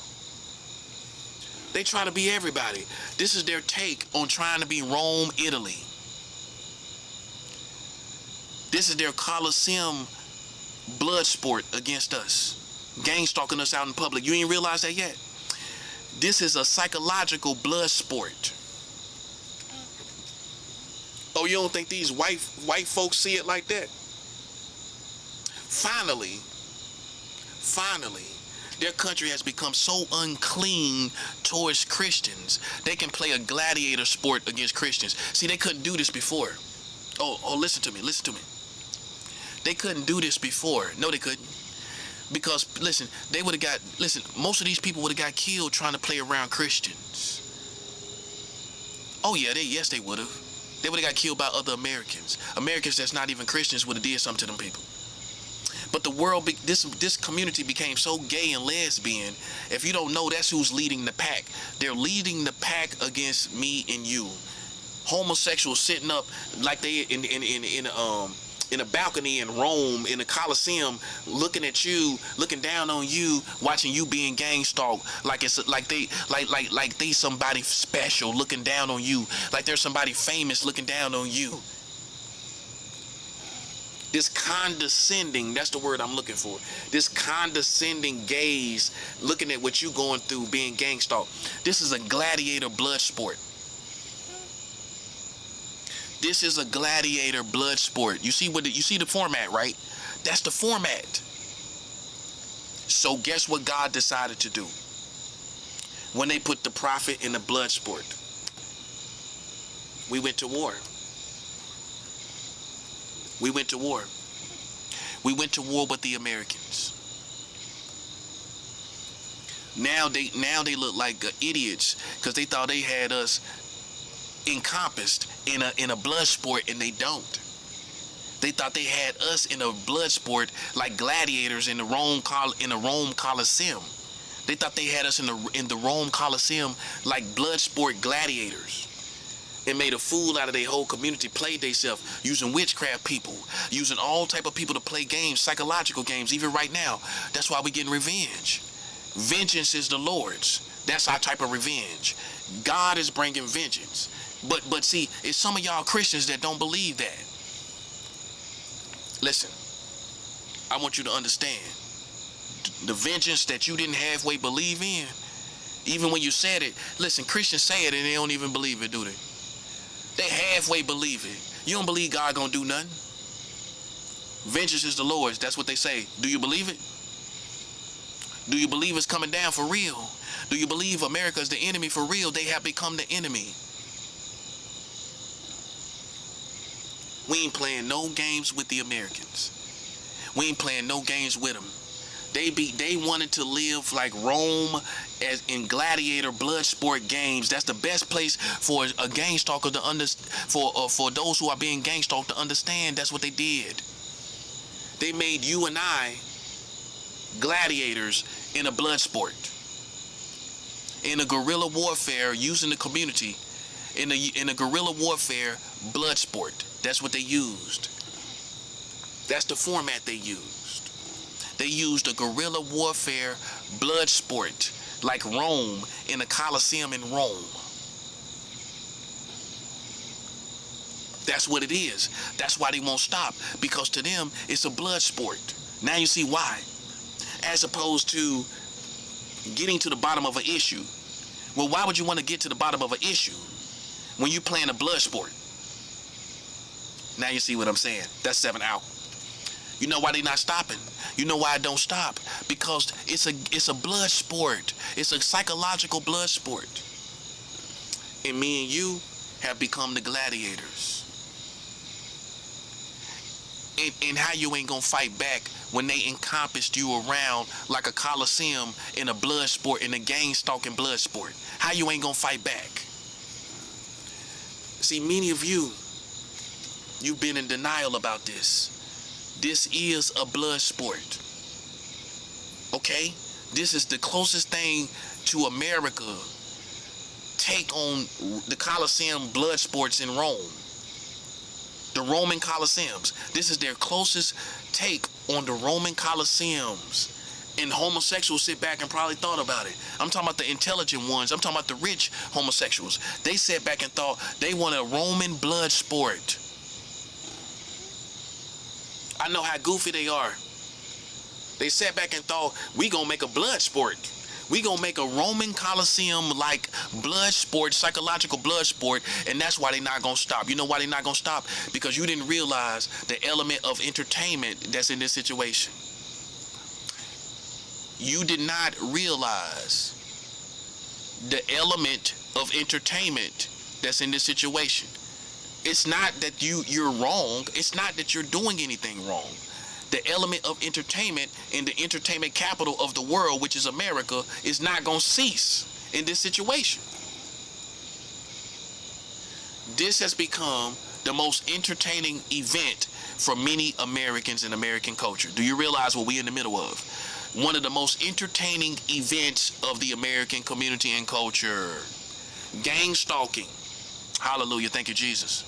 They try to be everybody. This is their take on trying to be Rome, Italy. This is their Colosseum blood sport against us. Gang stalking us out in public. You ain't realize that yet? This is a psychological blood sport. Oh, you don't think these white folks see it like that? Finally, their country has become so unclean towards Christians, they can play a gladiator sport against Christians. See, they couldn't do this before. Oh, listen to me. They couldn't do this before. No, they couldn't. Because, listen, most of these people would have got killed trying to play around Christians. Oh, yeah, yes, they would have. They would have got killed by other Americans. Americans that's not even Christians would have did something to them people. But the world, this community became so gay and lesbian. If you don't know, that's who's leading the pack. They're leading the pack against me and you. Homosexuals sitting up like they in a balcony in Rome, in the Colosseum, looking at you, looking down on you, watching you being gang stalked, like they somebody special looking down on you, like there's somebody famous looking down on you. This condescending, that's the word I'm looking for. This condescending gaze, looking at what you going through, being gang stalked. This is a gladiator blood sport. This is a gladiator blood sport. You see the format, right? That's the format. So guess what God decided to do when they put the prophet in the blood sport? We went to war. We went to war. We went to war with the Americans. Now they look like idiots because they thought they had us encompassed in a blood sport, and they don't. They thought they had us in a blood sport like gladiators in the Rome Coliseum. They thought they had us in the Rome Coliseum like blood sport gladiators. And made a fool out of their whole community, played theyself, using witchcraft people, using all type of people to play games, psychological games, even right now. That's why we're getting revenge. Vengeance is the Lord's. That's our type of revenge. God is bringing vengeance. But see, it's some of y'all Christians that don't believe that. Listen, I want you to understand. The vengeance that you didn't halfway believe in, even when you said it, listen, Christians say it and they don't even believe it, do they? They halfway believe it. You don't believe God gonna do nothing? Vengeance is the Lord's. That's what they say. Do you believe it? Do you believe it's coming down for real? Do you believe America is the enemy for real? They have become the enemy. We ain't playing no games with the Americans. We ain't playing no games with them. They wanted to live like Rome, as in gladiator blood sport games. That's the best place for a gang stalker to for those who are being gang stalked to understand. That's what they did. They made you and I gladiators in a blood sport, in a guerrilla warfare, using the community in a guerrilla warfare blood sport. That's what they used. That's the format they used. They used a guerrilla warfare blood sport like Rome, in the Colosseum in Rome. That's what it is. That's why they won't stop, because to them it's a blood sport. Now you see why. As opposed to getting to the bottom of an issue. Well, why would you want to get to the bottom of an issue when you're playing a blood sport? Now you see what I'm saying. That's 7 out. You know why they not stopping? You know why I don't stop? Because it's a blood sport. It's a psychological blood sport. And me and you have become the gladiators. And how you ain't gonna fight back when they encompassed you around like a coliseum in a blood sport, in a gang stalking blood sport? How you ain't gonna fight back? See, many of you've been in denial about this. This is a blood sport. Okay? This is the closest thing to America take on the Colosseum blood sports in Rome. The Roman Colosseums. This is their closest take on the Roman Colosseums. And homosexuals sit back and probably thought about it. I'm talking about the intelligent ones. I'm talking about the rich homosexuals. They sat back and thought they want a Roman blood sport. I know how goofy they are. They sat back and thought, we gonna make a blood sport. We gonna make a Roman Colosseum like blood sport, psychological blood sport, and that's why they not gonna stop. You know why they not gonna stop? Because you didn't realize the element of entertainment that's in this situation. You did not realize the element of entertainment that's in this situation. It's not that you're wrong. It's not that you're doing anything wrong. The element of entertainment in the entertainment capital of the world, which is America, is not going to cease in this situation. This has become the most entertaining event for many Americans in American culture. Do you realize what we're in the middle of? One of the most entertaining events of the American community and culture. Gang stalking. Hallelujah. Thank you, Jesus.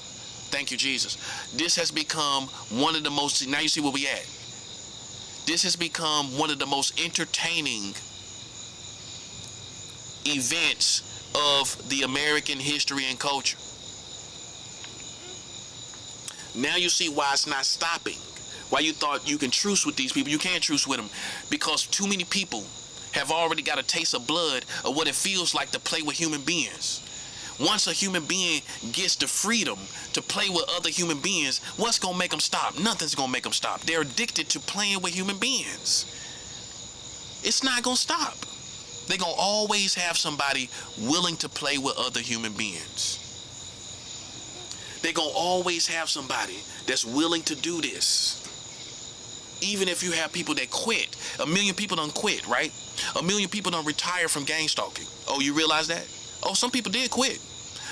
Thank you, Jesus. This has become one of the most, now you see where we at. This has become one of the most entertaining events of the American history and culture. Now you see why it's not stopping. Why you thought you can truce with these people? You can't truce with them because too many people have already got a taste of blood of what it feels like to play with human beings. Once a human being gets the freedom to play with other human beings, what's going to make them stop? Nothing's going to make them stop. They're addicted to playing with human beings. It's not going to stop. They're going to always have somebody willing to play with other human beings. They're going to always have somebody that's willing to do this. Even if you have people that quit. 1 million people done quit, right? 1 million people done retire from gang stalking. Oh, you realize that? Oh, some people did quit.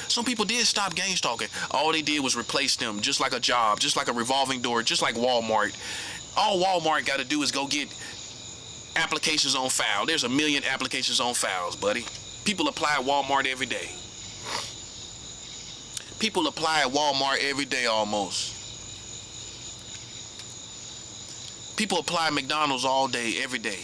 Some people did stop gang stalking. All they did was replace them, just like a job, just like a revolving door, just like Walmart. All Walmart got to do is go get applications on file. There's 1 million applications on files, buddy. People apply at Walmart every day. People apply at Walmart every day almost. People apply at McDonald's all day, every day.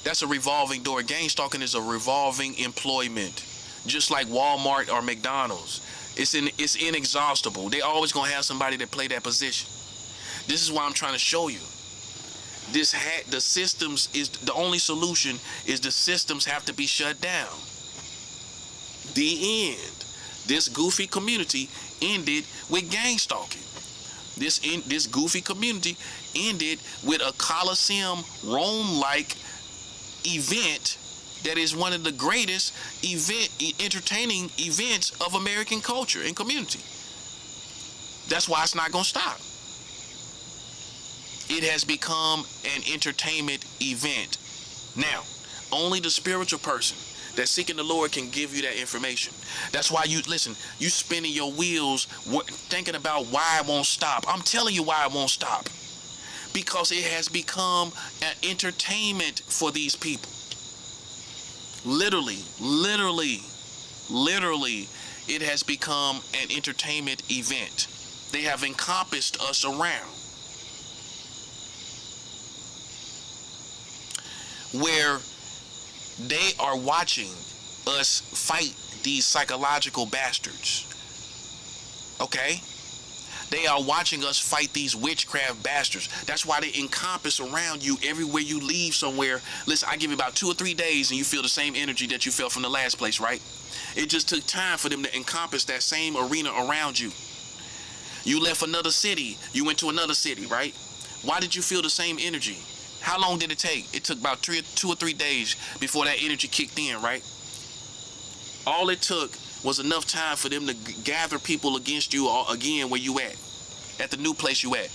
That's a revolving door. Gang stalking is a revolving employment. Just like Walmart or McDonald's. It's inexhaustible. They always gonna have somebody that play that position. This is why I'm trying to show you. The systems is the only solution is the systems have to be shut down. The end. This goofy community ended with gang stalking. This goofy community ended with a Coliseum Rome-like event that is one of the greatest entertaining events of American culture and community. That's why it's not going to stop. It has become an entertainment event. Now, only the spiritual person that's seeking the Lord can give you that information. That's why you spinning your wheels thinking about why it won't stop. I'm telling you why it won't stop. Because it has become an entertainment for these people. Literally, it has become an entertainment event. They have encompassed us around. Where they are watching us fight these psychological bastards. Okay? They are watching us fight these witchcraft bastards. That's why they encompass around you everywhere you leave somewhere. Listen, I give you about 2 or 3 days and you feel the same energy that you felt from the last place, right? It just took time for them to encompass that same arena around you. You left another city. You went to another city, right? Why did you feel the same energy? How long did it take? It took about 2 or 3 days before that energy kicked in, right? All it took was enough time for them to gather people against you again where you at the new place you at.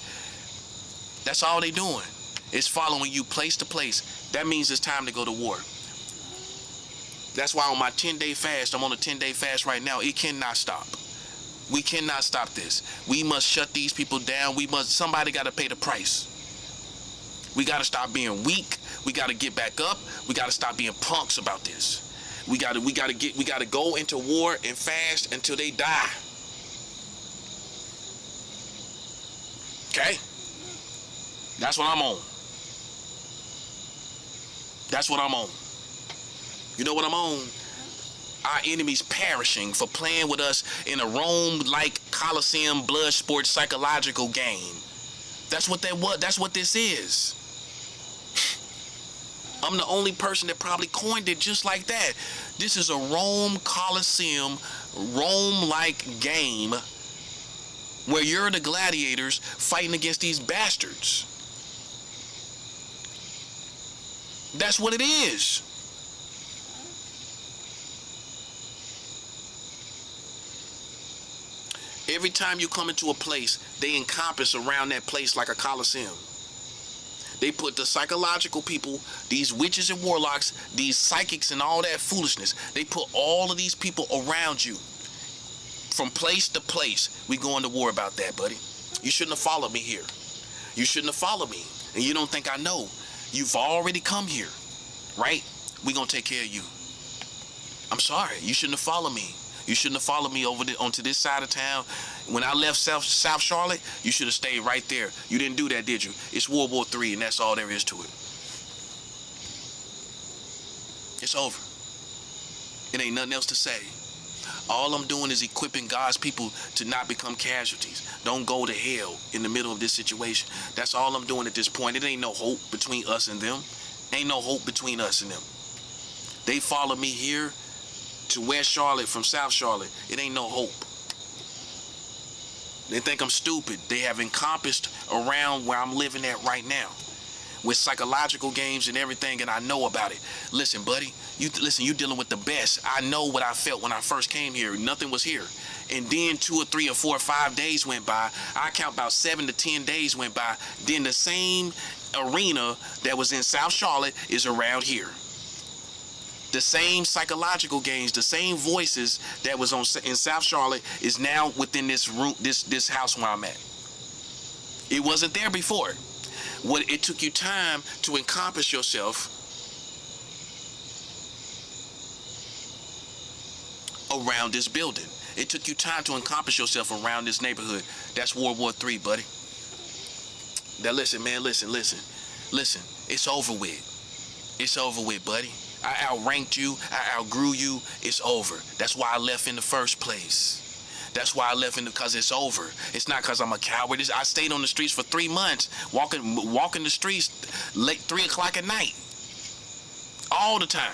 That's all they doing. It's following you place to place. That means it's time to go to war. That's why on my 10-day fast, I'm on a 10-day fast right now. It cannot stop. We cannot stop this. We must shut these people down. Somebody got to pay the price. We got to stop being weak. We got to get back up. We got to stop being punks about this. We got to go into war and fast until they die. Okay? That's what I'm on. That's what I'm on. You know what I'm on? Our enemies perishing for playing with us in a Rome-like Coliseum blood sport psychological game. That's what this is. I'm the only person that probably coined it just like that. This is a Rome Coliseum, Rome-like game where you're the gladiators fighting against these bastards. That's what it is. Every time you come into a place, they encompass around that place like a Coliseum. They put the psychological people, these witches and warlocks, these psychics and all that foolishness. They put all of these people around you. From place to place. We going to war about that, buddy. You shouldn't have followed me here. You shouldn't have followed me. And you don't think I know. You've already come here. Right? We gonna take care of you. I'm sorry. You shouldn't have followed me. You shouldn't have followed me onto this side of town. When I left South Charlotte, you should have stayed right there. You didn't do that, did you? It's World War III, and that's all there is to it. It's over. It ain't nothing else to say. All I'm doing is equipping God's people to not become casualties. Don't go to hell in the middle of this situation. That's all I'm doing at this point. It ain't no hope between us and them. Ain't no hope between us and them. They follow me here to West Charlotte from South Charlotte. It ain't no hope. They think I'm stupid. They have encompassed around where I'm living at right now with psychological games and everything, and I know about it. Listen, buddy, you dealing with the best. I know what I felt when I first came here. Nothing was here. And then 2 or 3 or 4 or 5 days went by. I count about 7 to 10 days went by. Then the same arena that was in South Charlotte is around here. The same psychological games, the same voices that was in South Charlotte is now within this room, this house where I'm at. It wasn't there before. It took you time to encompass yourself around this building. It took you time to encompass yourself around this neighborhood. That's World War III, buddy. Now listen, man, listen. It's over with. It's over with, buddy. I outranked you. I outgrew you. It's over. That's why I left in the first place. That's why I left because it's over. It's not because I'm a coward. I stayed on the streets for 3 months, walking the streets late 3 o'clock at night, all the time.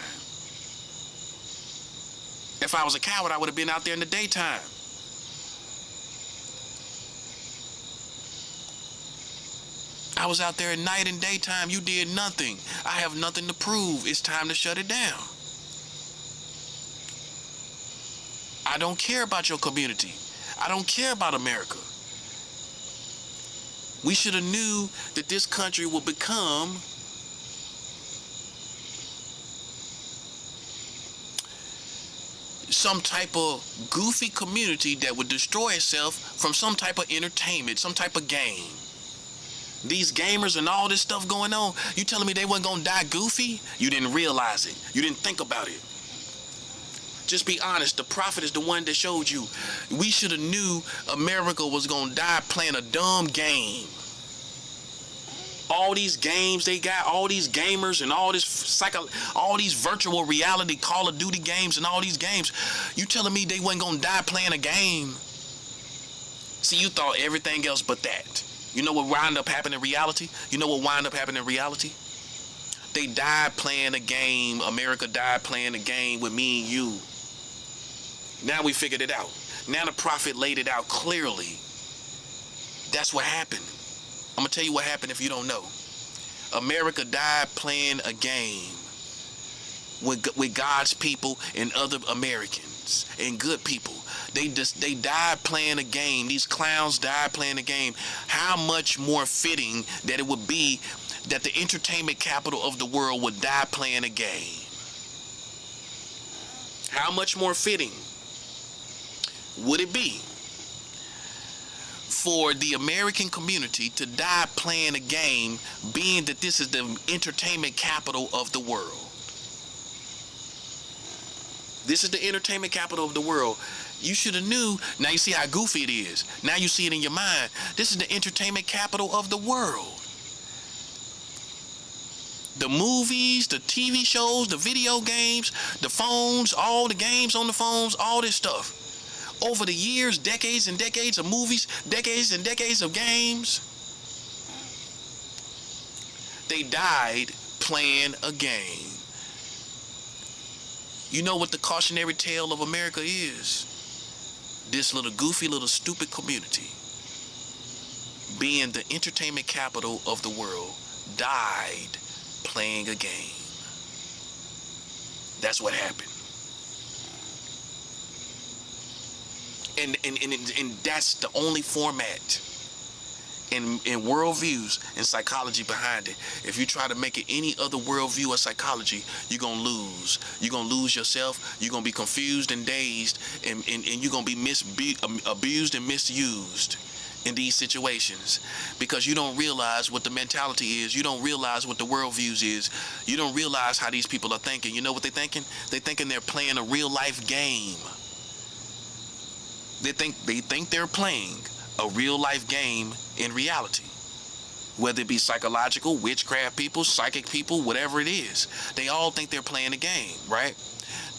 If I was a coward, I would have been out there in the daytime. I was out there at night and daytime. You did nothing. I have nothing to prove. It's time to shut it down. I don't care about your community. I don't care about America. We should have knew that this country would become some type of goofy community that would destroy itself from some type of entertainment, some type of game. These gamers and all this stuff going on, you telling me they wasn't gonna die goofy? You didn't realize it. You didn't think about it. Just be honest. The prophet is the one that showed you. We should have knew America was gonna die playing a dumb game. All these games they got, all these gamers and all these virtual reality Call of Duty games and all these games. You telling me they wasn't gonna die playing a game? See, you thought everything else but that. You know what wound up happening in reality? They died playing a game. America died playing a game with me and you. Now we figured it out. Now the prophet laid it out clearly. That's what happened. I'm going to tell you what happened if you don't know. America died playing a game with God's people and other Americans and good people. They died playing a game. These clowns died playing a game. How much more fitting that it would be that the entertainment capital of the world would die playing a game? How much more fitting would it be for the American community to die playing a game, being that this is the entertainment capital of the world? This is the entertainment capital of the world. You should have knew. Now you see how goofy it is. Now you see it in your mind. This is the entertainment capital of the world. The movies, the TV shows, the video games, the phones, all the games on the phones, all this stuff. Over the years, decades and decades of movies, decades and decades of games, they died playing a game. You know what the cautionary tale of America is? This little goofy, little stupid community, being the entertainment capital of the world, died playing a game. That's what happened. And that's the only format in worldviews and psychology behind it. If you try to make it any other worldview or psychology, you're going to lose. You're going to lose yourself. You're going to be confused and dazed, and you're going to be abused and misused in these situations, because you don't realize what the mentality is. You don't realize what the worldviews is. You don't realize how these people are thinking. You know what they're thinking? They're thinking they're playing a real life game. They think they're playing a real life game in reality, whether it be psychological, witchcraft people, psychic people, whatever it is. They all think they're playing a game, right?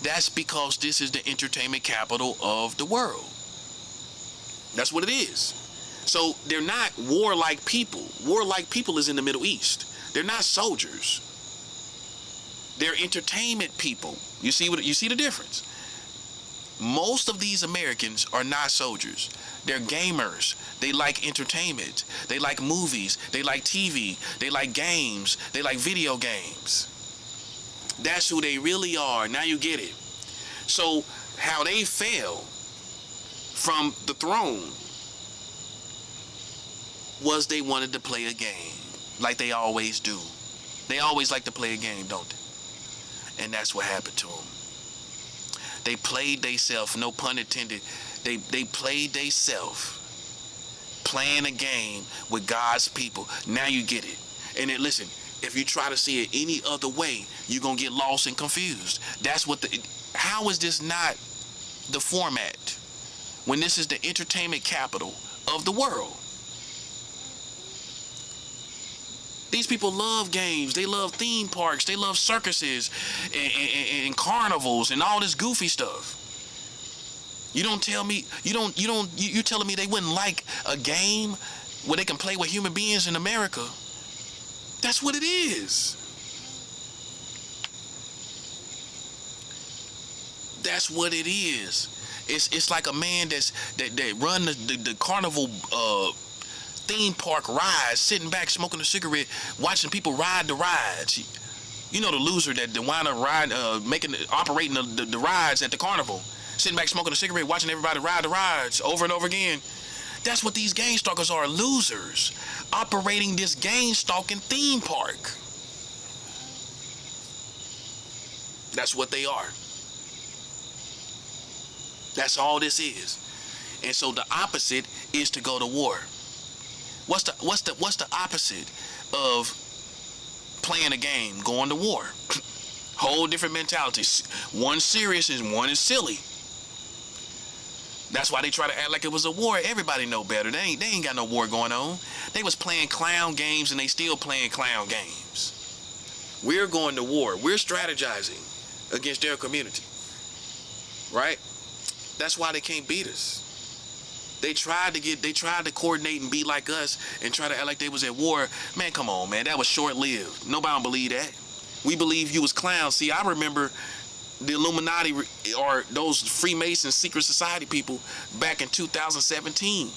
That's because this is the entertainment capital of the world. That's what it is. So they're not warlike people. Warlike people is in the Middle East. They're not soldiers. They're entertainment people. You see the difference? Most of these Americans are not soldiers. They're gamers. They like entertainment. They like movies. They like TV. They like games. They like video games. That's who they really are. Now you get it. So how they fell from the throne was they wanted to play a game like they always do. They always like to play a game, don't they? And that's what happened to them. They played Theyself, no pun intended. They played Theyself, playing a game with God's people. Now you get it. And then listen, if you try to see it any other way, you're gonna get lost and confused. That's what how is this not the format when this is the entertainment capital of the world? These people love games. They love theme parks. They love circuses and carnivals and all this goofy stuff. You don't tell me, you telling me they wouldn't like a game where they can play with human beings in America. That's what it is. That's what it is. It's like a man that run the carnival theme park rides, sitting back smoking a cigarette, watching people ride the rides. You know the loser that wind up operating the rides at the carnival, sitting back smoking a cigarette, watching everybody ride the rides over and over again. That's what these game stalkers are, losers, operating this game stalking theme park. That's what they are. That's all this is. And so the opposite is to go to war. What's the opposite of playing a game? Going to war. Whole different mentalities. One serious and one is silly. That's why they try to act like it was a war. Everybody know better. They ain't got no war going on. They was playing clown games and they still playing clown games. We're going to war. We're strategizing against their community. Right? That's why they can't beat us. They tried to coordinate and be like us and try to act like they was at war. Man, come on, man. That was short-lived. Nobody don't believe that. We believe you was clowns. See, I remember the Illuminati or those Freemasons, secret society people back in 2017.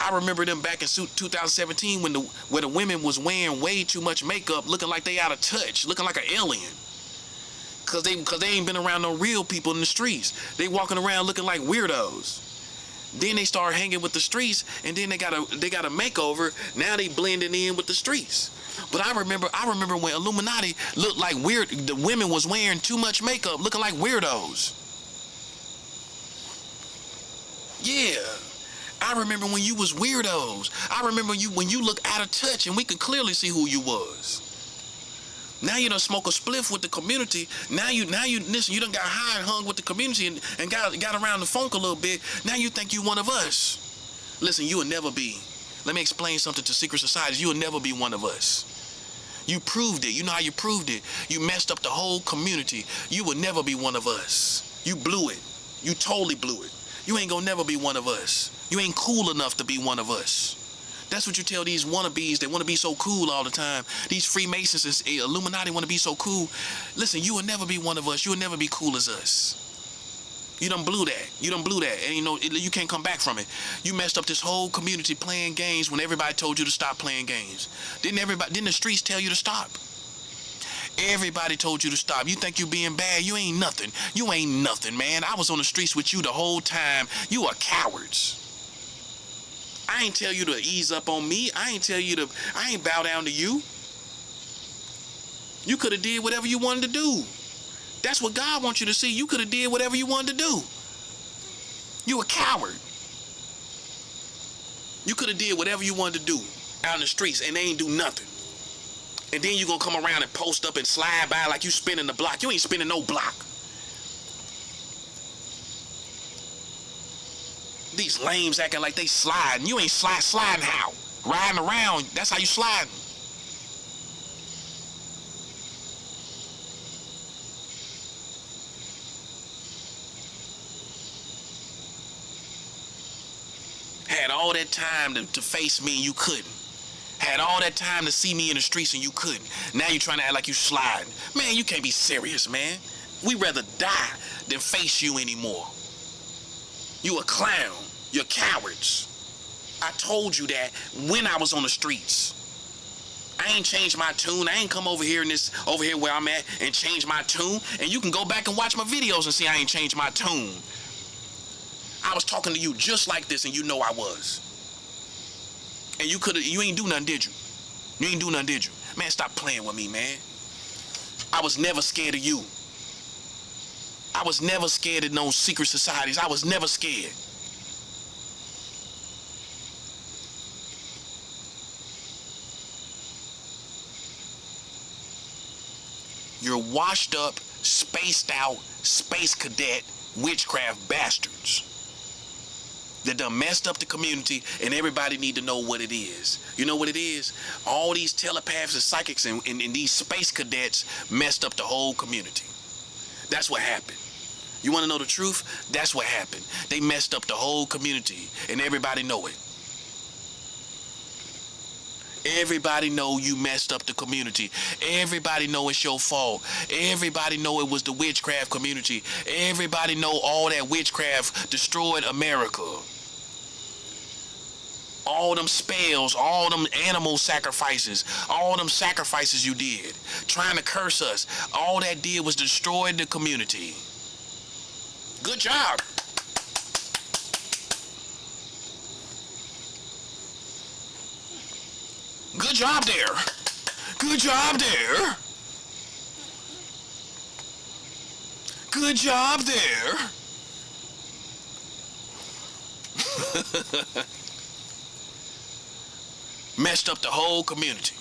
I remember them back in 2017 where the women was wearing way too much makeup, looking like they out of touch, looking like an alien. Cause they ain't been around no real people in the streets. They walking around looking like weirdos. Then they start hanging with the streets, and then they got a makeover. Now they blending in with the streets. But I remember when Illuminati looked like weird. The women was wearing too much makeup, looking like weirdos. Yeah, I remember when you was weirdos. I remember when you look out of touch, and we could clearly see who you was. Now you done smoke a spliff with the community. Now you listen, you done got high and hung with the community and got around the funk a little bit. Now you think you one of us. Listen, you will never be. Let me explain something to secret societies. You will never be one of us. You proved it. You know how you proved it. You messed up the whole community. You will never be one of us. You blew it. You totally blew it. You ain't gonna never be one of us. You ain't cool enough to be one of us. That's what you tell these wannabes that want to be so cool all the time. These Freemasons and Illuminati want to be so cool. Listen, you will never be one of us. You will never be cool as us. You done blew that. You done blew that. And you know, you can't come back from it. You messed up this whole community playing games when everybody told you to stop playing games. Didn't the streets tell you to stop? Everybody told you to stop. You think you being bad? You ain't nothing. You ain't nothing, man. I was on the streets with you the whole time. You are cowards. I ain't tell you to ease up on me. I ain't bow down to you. You could have did whatever you wanted to do. That's what God wants you to see. You could have did whatever you wanted to do. You a coward. You could have did whatever you wanted to do out in the streets and they ain't do nothing. And then you gonna come around and post up and slide by like you spinning the block. You ain't spinning no block. These lames acting like they sliding. You ain't sliding how? Riding around, that's how you sliding. Had all that time to face me and you couldn't. Had all that time to see me in the streets and you couldn't. Now you trying to act like you sliding. Man, you can't be serious, man. We rather die than face you anymore. You a clown. You're cowards. I told you that when I was on the streets. I ain't changed my tune. I ain't come over here where I'm at and change my tune. And you can go back and watch my videos and see I ain't changed my tune. I was talking to you just like this and you know I was. And you ain't do nothing, did you? You ain't do nothing, did you? Man, stop playing with me, man. I was never scared of you. I was never scared of no secret societies. I was never scared. You're washed up, spaced out, space cadet, witchcraft bastards that done messed up the community, and everybody need to know what it is. You know what it is? All these telepaths and psychics and these space cadets messed up the whole community. That's what happened. You want to know the truth? That's what happened. They messed up the whole community, and everybody know it. Everybody know you messed up the community. Everybody know it's your fault. Everybody know it was the witchcraft community. Everybody know all that witchcraft destroyed America. All them spells, all them animal sacrifices, all them sacrifices you did, trying to curse us, all that did was destroy the community. Good job. Good job there. Good job there. Good job there. Messed up the whole community.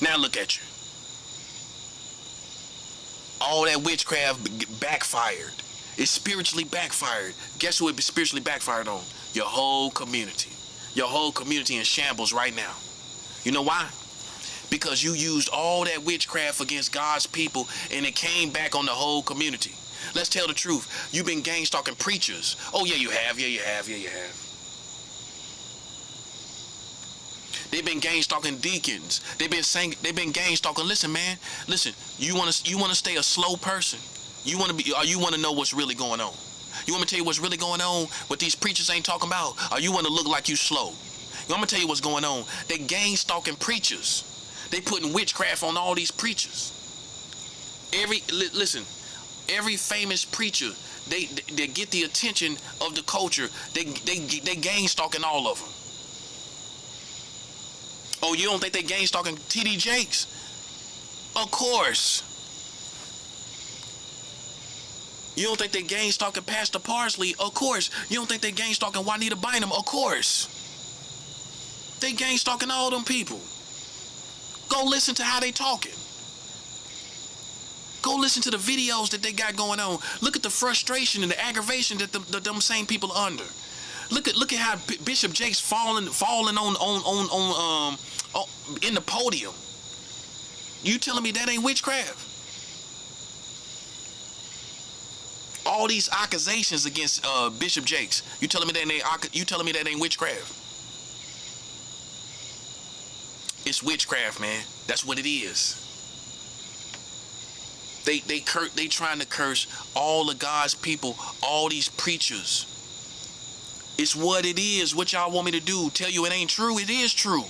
Now look at you. All that witchcraft backfired. It spiritually backfired. Guess who it spiritually backfired on? Your whole community. Your whole community in shambles right now. You know why? Because you used all that witchcraft against God's people and it came back on the whole community. Let's tell the truth. You've been gang stalking preachers. Oh yeah, you have. Yeah, you have. Yeah, you have. They've been gang stalking deacons. They've been gang stalking. Listen, man. Listen. You want to stay a slow person? You want to know what's really going on? You want me to tell you what's really going on? What these preachers ain't talking about? Or you want to look like you slow? I'm gonna tell you what's going on. They gang stalking preachers. They putting witchcraft on all these preachers. Listen, every famous preacher, they get the attention of the culture. They gang stalking all of them. Oh, you don't think they gang stalking T.D. Jakes? Of course. You don't think they gang stalking Pastor Parsley? Of course. You don't think they gang stalking Juanita Bynum? Of course. They gang stalking all them people. Go listen to how they talking. Go listen to the videos that they got going on. Look at the frustration and the aggravation that them same people are under. Look at how Bishop Jakes falling on in the podium. You telling me that ain't witchcraft? All these accusations against Bishop Jakes. You telling me that ain't witchcraft? It's witchcraft, man. That's what it is. They trying to curse all of God's people, all these preachers. It's what it is. What y'all want me to do? Tell you it ain't true? It is true.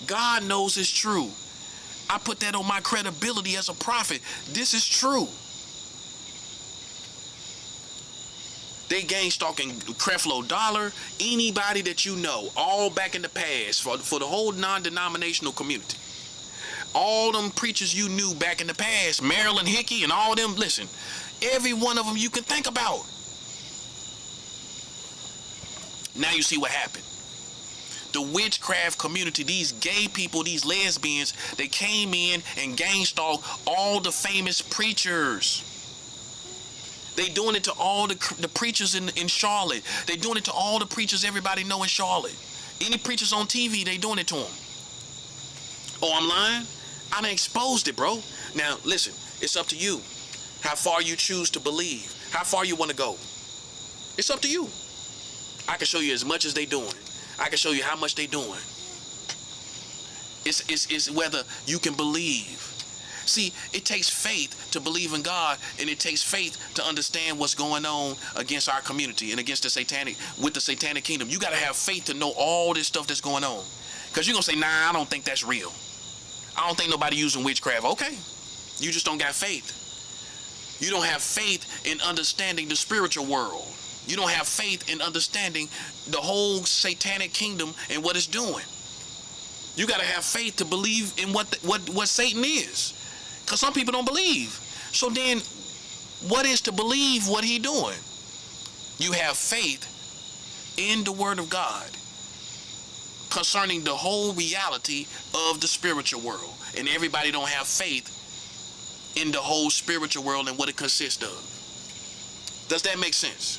God knows it's true. I put that on my credibility as a prophet. This is true. They gang stalking Creflo Dollar, anybody that you know, all back in the past for the whole non-denominational community. All them preachers you knew back in the past, Marilyn Hickey and all them, listen, every one of them you can think about. Now you see what happened. The witchcraft community, these gay people, these lesbians, they came in and gang stalked all the famous preachers. They doing it to all the preachers in Charlotte. They doing it to all the preachers everybody know in Charlotte. Any preachers on TV, they doing it to them. Oh, I'm lying? I done exposed it, bro. Now, listen, it's up to you. How far you choose to believe. How far you want to go. It's up to you. I can show you as much as they doing. I can show you how much they doing. It's whether you can believe. See, it takes faith to believe in God, and it takes faith to understand what's going on against our community and against the satanic kingdom. You got to have faith to know all this stuff that's going on. Because you're going to say, nah, I don't think that's real. I don't think nobody using witchcraft. Okay. You just don't got faith. You don't have faith in understanding the spiritual world. You don't have faith in understanding the whole satanic kingdom and what it's doing. You got to have faith to believe in what Satan is. Because some people don't believe. So then, what is to believe what he doing? You have faith in the word of God concerning the whole reality of the spiritual world. And everybody don't have faith in the whole spiritual world and what it consists of. Does that make sense?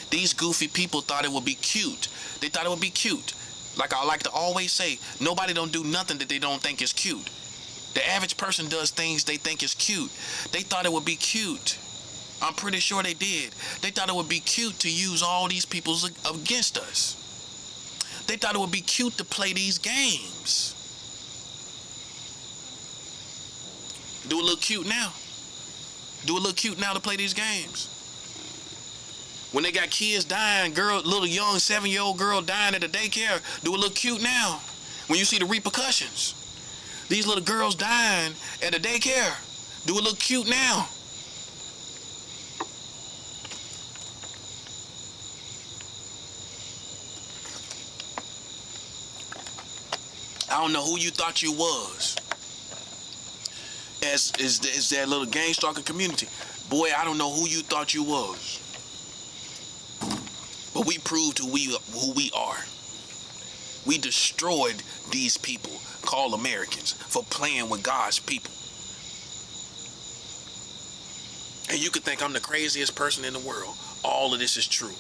These goofy people thought it would be cute. They thought it would be cute. Like I like to always say, nobody don't do nothing that they don't think is cute. The average person does things they think is cute. They thought it would be cute. I'm pretty sure they did. They thought it would be cute to use all these people against us. They thought it would be cute to play these games. Do it look cute now? Do it look cute now to play these games? When they got kids dying, little young 7-year-old girl dying at a daycare, do it look cute now? When you see the repercussions, these little girls dying at a daycare, do it look cute now? I don't know who you thought you was. As that little gang stalking community. Boy, I don't know who you thought you was. But we proved who we are. We destroyed these people called Americans for playing with God's people. And you could think I'm the craziest person in the world. All of this is true.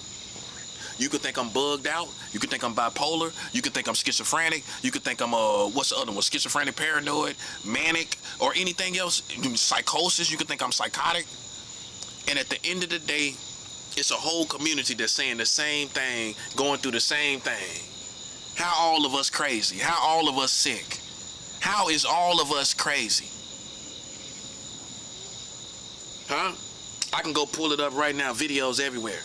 You could think I'm bugged out. You could think I'm bipolar. You could think I'm schizophrenic. You could think I'm what's the other one? Schizophrenic, paranoid, manic, or anything else. Psychosis. You could think I'm psychotic. And at the end of the day, it's a whole community that's saying the same thing, going through the same thing. How all of us crazy? How all of us sick? How is all of us crazy? Huh? I can go pull it up right now, videos everywhere.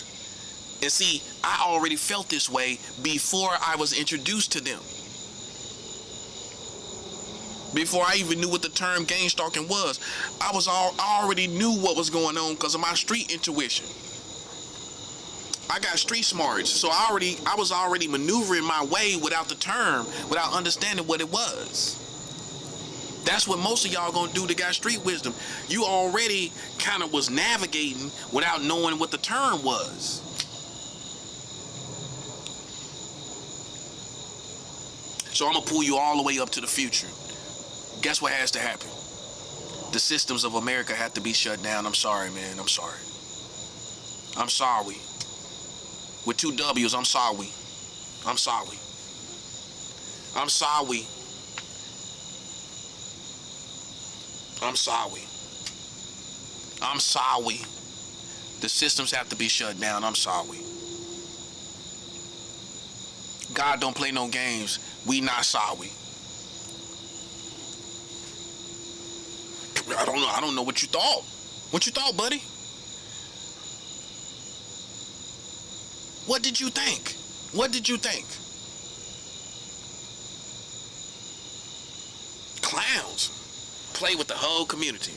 And see, I already felt this way before I was introduced to them. Before I even knew what the term gang stalking was. I already knew what was going on because of my street intuition. I got street smarts, so I was already maneuvering my way without the term, without understanding what it was. That's what most of y'all gonna do that got street wisdom. You already kind of was navigating without knowing what the term was. So I'm gonna pull you all the way up to the future. Guess what has to happen? The systems of America have to be shut down. I'm sorry, man. I'm sorry. I'm sorry. With 2 W's, I'm sorry. I'm sorry. I'm sorry. I'm sorry. I'm sorry. The systems have to be shut down. I'm sorry. God don't play no games. We not sorry. I don't know what you thought. What you thought, buddy? What did you think? What did you think? Clowns. Play with the whole community.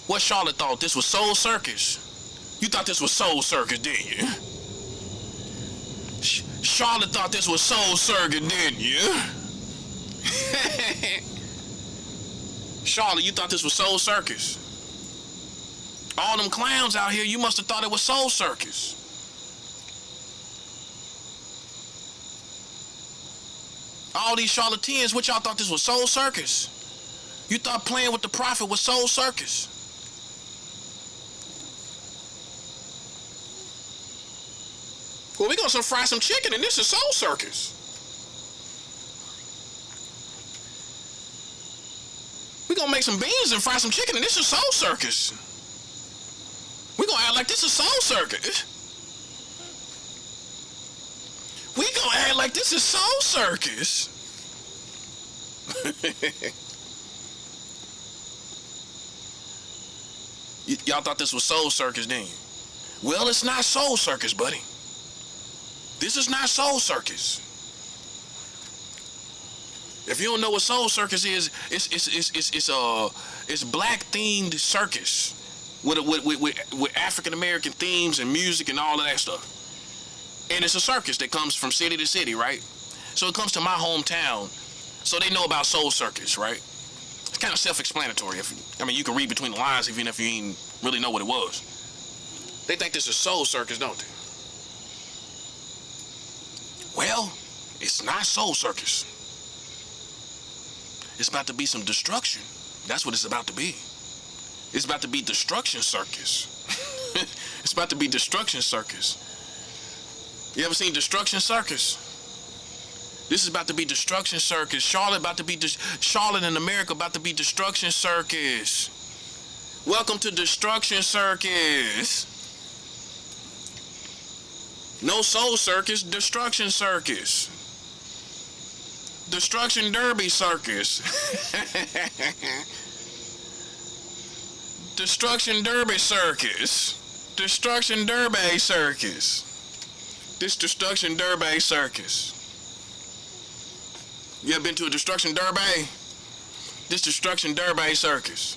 What Charlotte thought this was Soul Circus? You thought this was Soul Circus, didn't you? Charlotte thought this was Soul Circus, didn't you? Charlotte, you thought this was Soul Circus. All them clowns out here, you must have thought it was Soul Circus. All these charlatans, what y'all thought this was Soul Circus? You thought playing with the prophet was Soul Circus. Well, we gonna fry some chicken and this is Soul Circus. We gonna make some beans and fry some chicken, and this is Soul Circus. We gonna act like this is Soul Circus. We gonna act like this is Soul Circus. Y'all thought this was Soul Circus, didn't you? Well, it's not Soul Circus, buddy. This is not Soul Circus. If you don't know what Soul Circus is, it's black themed circus with African American themes and music and all of that stuff. And it's a circus that comes from city to city, right? So it comes to my hometown, so they know about Soul Circus, right? It's kind of self-explanatory. You can read between the lines even if you ain't really know what it was. They think this is Soul Circus, don't they? Well, it's not Soul Circus. It's about to be some destruction. That's what it's about to be. It's about to be Destruction Circus. It's about to be Destruction Circus. You ever seen Destruction Circus? This is about to be Destruction Circus. Charlotte and America about to be Destruction Circus. Welcome to Destruction Circus. No Soul Circus, Destruction Circus. Destruction Derby Circus. Destruction Derby Circus. Destruction Derby Circus. This Destruction Derby Circus. You ever been to a Destruction Derby? This Destruction Derby Circus.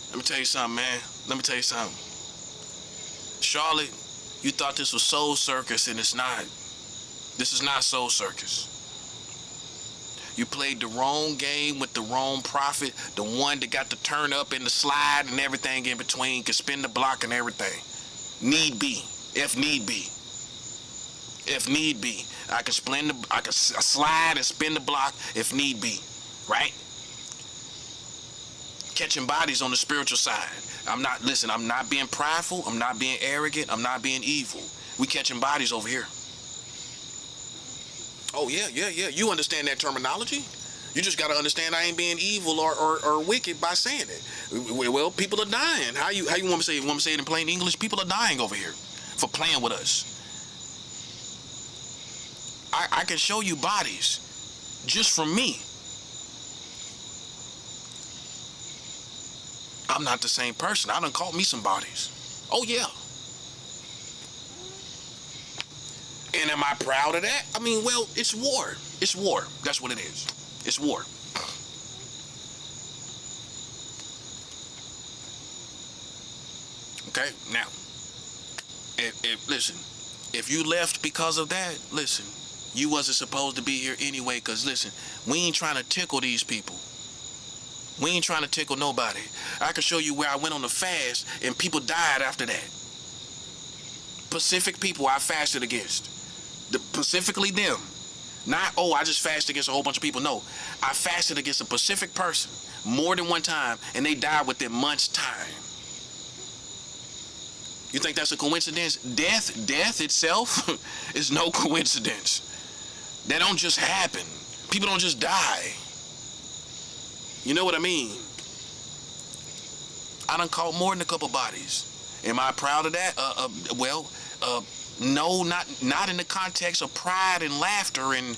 Let me tell you something, man. Let me tell you something. Charlotte, you thought this was Soul Circus, and it's not. This is not Soul Circus. You played the wrong game with the wrong prophet, the one that got the turn up and the slide and everything in between, could spin the block and everything. Need be, if need be. If need be. I could slide and spin the block if need be, right? Catching bodies on the spiritual side. I'm not being prideful, I'm not being arrogant, I'm not being evil. We catching bodies over here. Oh, yeah. You understand that terminology? You just got to understand I ain't being evil or wicked by saying it. Well, people are dying. How you want me to say it? You want me to say it in plain English? People are dying over here for playing with us. I can show you bodies just from me. I'm not the same person. I done caught me some bodies. Oh, yeah. And am I proud of that? Well, it's war. It's war. That's what it is. It's war. Okay, now, listen, if you left because of that, listen, you wasn't supposed to be here anyway, because listen, we ain't trying to tickle these people. We ain't trying to tickle nobody. I can show you where I went on a fast and people died after that. Pacific people I fasted against. Specifically them. Not, I just fasted against a whole bunch of people. No, I fasted against a Pacific person more than one time, and they died within months' time. You think that's a coincidence? Death itself is no coincidence. That don't just happen. People don't just die. You know what I mean? I done caught more than a couple bodies. Am I proud of that? No, not in the context of pride and laughter and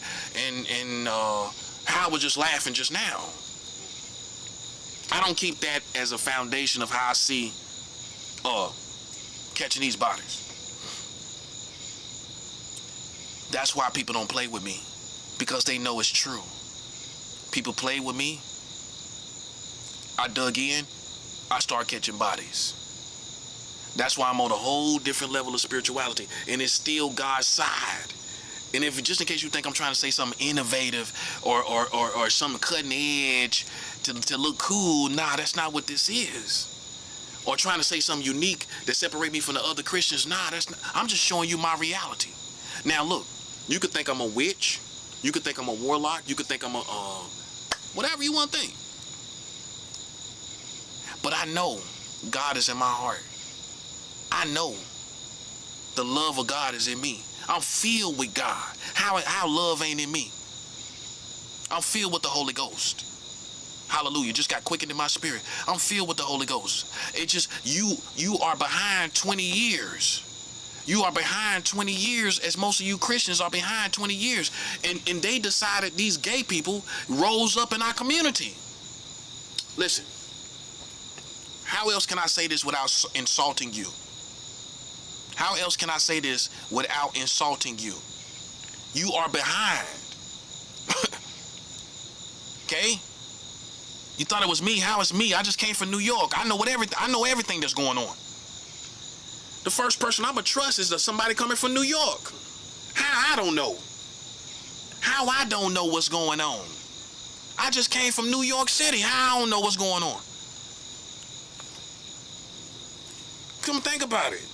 how I was just laughing just now. I don't keep that as a foundation of how I see catching these bodies. That's why people don't play with me, because they know it's true. People play with me. I dug in. I start catching bodies. That's why I'm on a whole different level of spirituality, and it's still God's side. And if just in case you think I'm trying to say something innovative or something cutting edge to look cool, nah, that's not what this is. Or trying to say something unique that separate me from the other Christians, nah, that's not. I'm just showing you my reality. Now look, you could think I'm a witch, you could think I'm a warlock, you could think I'm a whatever you want to think. But I know God is in my heart. I know the love of God is in me. I'm filled with God. How love ain't in me? I'm filled with the Holy Ghost. Hallelujah. Just got quickened in my spirit. I'm filled with the Holy Ghost. It just, you are behind 20 years. You are behind 20 years, as most of you Christians are behind 20 years. And they decided, these gay people rose up in our community. Listen, how else can I say this without insulting you? How else can I say this without insulting you? You are behind. Okay? You thought it was me. How it's me? I just came from New York. I know everything that's going on. The first person I'm gonna trust is somebody coming from New York. How I don't know? How I don't know what's going on? I just came from New York City. How I don't know what's going on? Come think about it.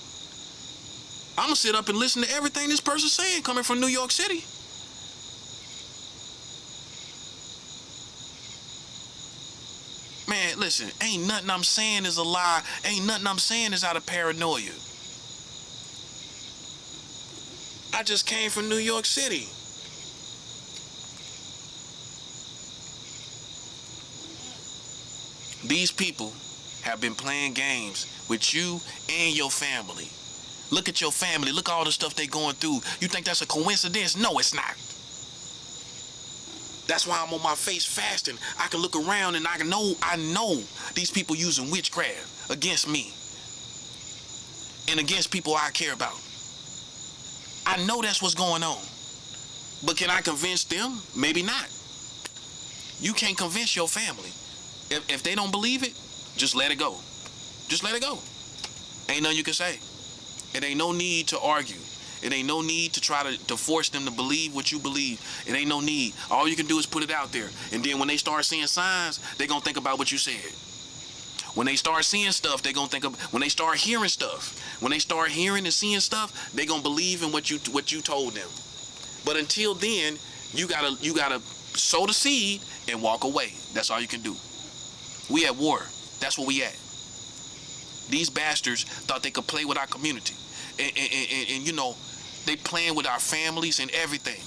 I'm gonna sit up and listen to everything this person's saying coming from New York City. Man, listen, ain't nothing I'm saying is a lie. Ain't nothing I'm saying is out of paranoia. I just came from New York City. These people have been playing games with you and your family. Look at your family. Look at all the stuff they're going through. You think that's a coincidence? No, it's not. That's why I'm on my face fasting. I can look around and I know these people using witchcraft against me and against people I care about. I know that's what's going on. But can I convince them? Maybe not. You can't convince your family. If they don't believe it, just let it go. Just let it go. Ain't nothing you can say. It ain't no need to argue. It ain't no need to try to force them to believe what you believe. It ain't no need. All you can do is put it out there. And then when they start seeing signs, they're going to think about what you said. When they start seeing stuff, they're going to think of, when they start hearing stuff, when they start hearing and seeing stuff, they're going to believe in what you told them. But until then, you gotta sow the seed and walk away. That's all you can do. We at war. That's where we at. These bastards thought they could play with our community. And you know, they playing with our families and everything.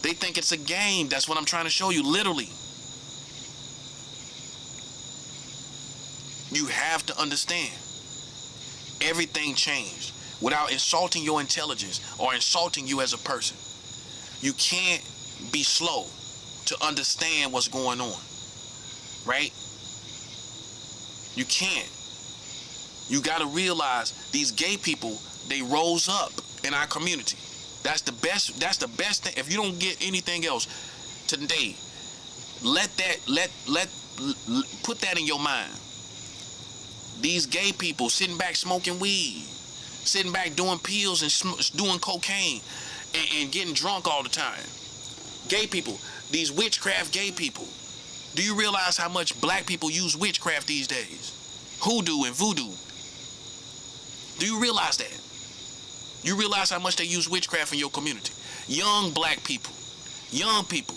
They think it's a game. That's what I'm trying to show you, literally. You have to understand, everything changed without insulting your intelligence or insulting you as a person. You can't be slow to understand what's going on, right? You can't. You got to realize these gay people, they rose up in our community. That's the best thing. If you don't get anything else today, put that in your mind. These gay people sitting back smoking weed, sitting back doing pills and doing cocaine and getting drunk all the time. Gay people, these witchcraft gay people. Do you realize how much black people use witchcraft these days? Hoodoo and voodoo. Do you realize that? You realize how much they use witchcraft in your community? Young black people. Young people.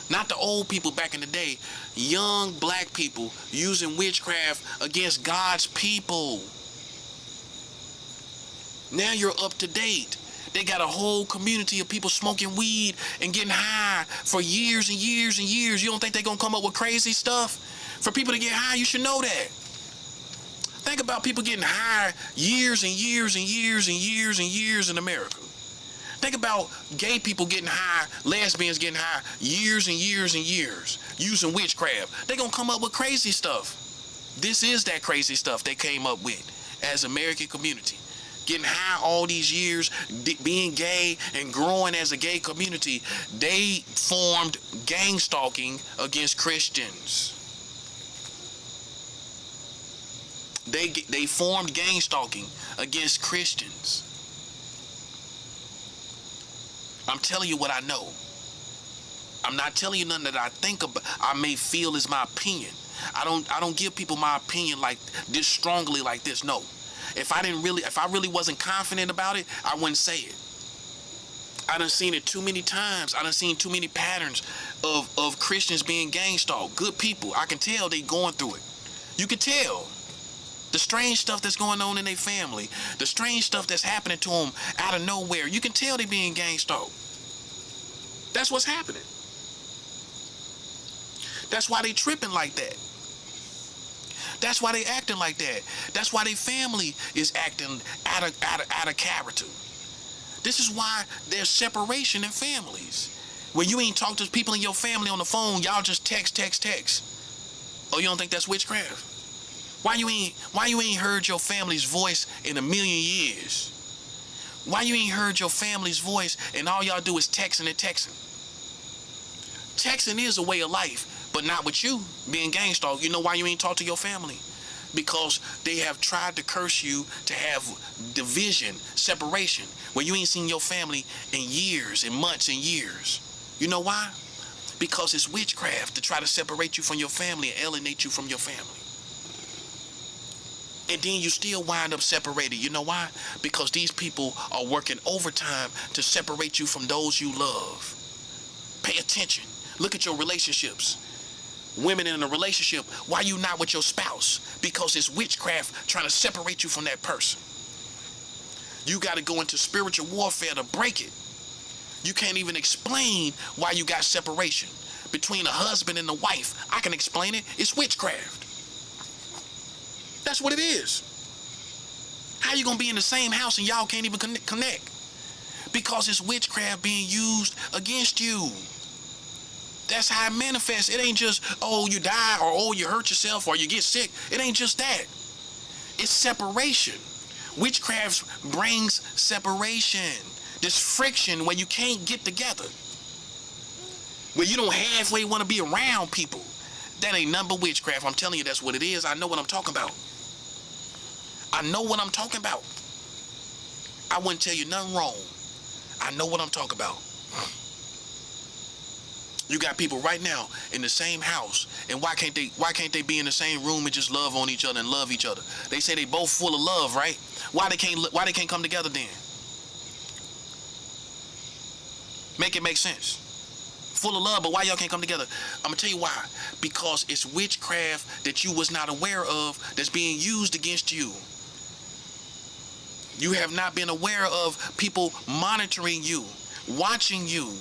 Not the old people back in the day. Young black people using witchcraft against God's people. Now you're up to date. They got a whole community of people smoking weed and getting high for years and years and years. You don't think they're going to come up with crazy stuff? For people to get high, you should know that. Think about people getting high years and years and years and years and years in America. Think about gay people getting high, lesbians getting high years and years and years using witchcraft. They're going to come up with crazy stuff. This is that crazy stuff they came up with as American community. Getting high all these years, being gay and growing as a gay community. They formed gang stalking against Christians. They formed gang stalking against Christians. I'm telling you what I know. I'm not telling you nothing that I think about. I may feel is my opinion. I don't give people my opinion like this strongly like this. No. If I really wasn't confident about it, I wouldn't say it. I done seen it too many times. I done seen too many patterns of Christians being gang stalked. Good people. I can tell they going through it. You can tell. The strange stuff that's going on in their family, the strange stuff that's happening to them out of nowhere. You can tell they being gangsta. That's what's happening. That's why they tripping like that. That's why they acting like that. That's why their family is acting out of character. This is why there's separation in families. When you ain't talk to people in your family on the phone, y'all just text. Oh, you don't think that's witchcraft? Why you ain't heard your family's voice in a million years? Why you ain't heard your family's voice and all y'all do is texting and texting? Texting is a way of life, but not with you being gangsta. You know why you ain't talk to your family? Because they have tried to curse you to have division, separation, where you ain't seen your family in years and months and years. You know why? Because it's witchcraft to try to separate you from your family and alienate you from your family. And then you still wind up separated. You know why? Because these people are working overtime to separate you from those you love. Pay attention. Look at your relationships. Women in a relationship, why you not with your spouse? Because it's witchcraft trying to separate you from that person. You got to go into spiritual warfare to break it. You can't even explain why you got separation between a husband and a wife. I can explain it. It's witchcraft. That's what it is. How you gonna be in the same house and y'all can't even connect? Because it's witchcraft being used against you. That's how it manifests. It ain't just, oh, you die, or oh, you hurt yourself, or you get sick. It ain't just that. It's separation. Witchcraft brings separation. This friction where you can't get together. Where you don't halfway want to be around people. That ain't nothing but witchcraft. I'm telling you, that's what it is. I know what I'm talking about. I know what I'm talking about. I wouldn't tell you nothing wrong. I know what I'm talking about. You got people right now in the same house, and why can't they be in the same room and just love on each other and love each other? They say they both full of love, right? Why they can't come together then? Make it make sense. Full of love, but why y'all can't come together? I'm gonna tell you why. Because it's witchcraft that you was not aware of that's being used against you. You have not been aware of people monitoring you, watching you.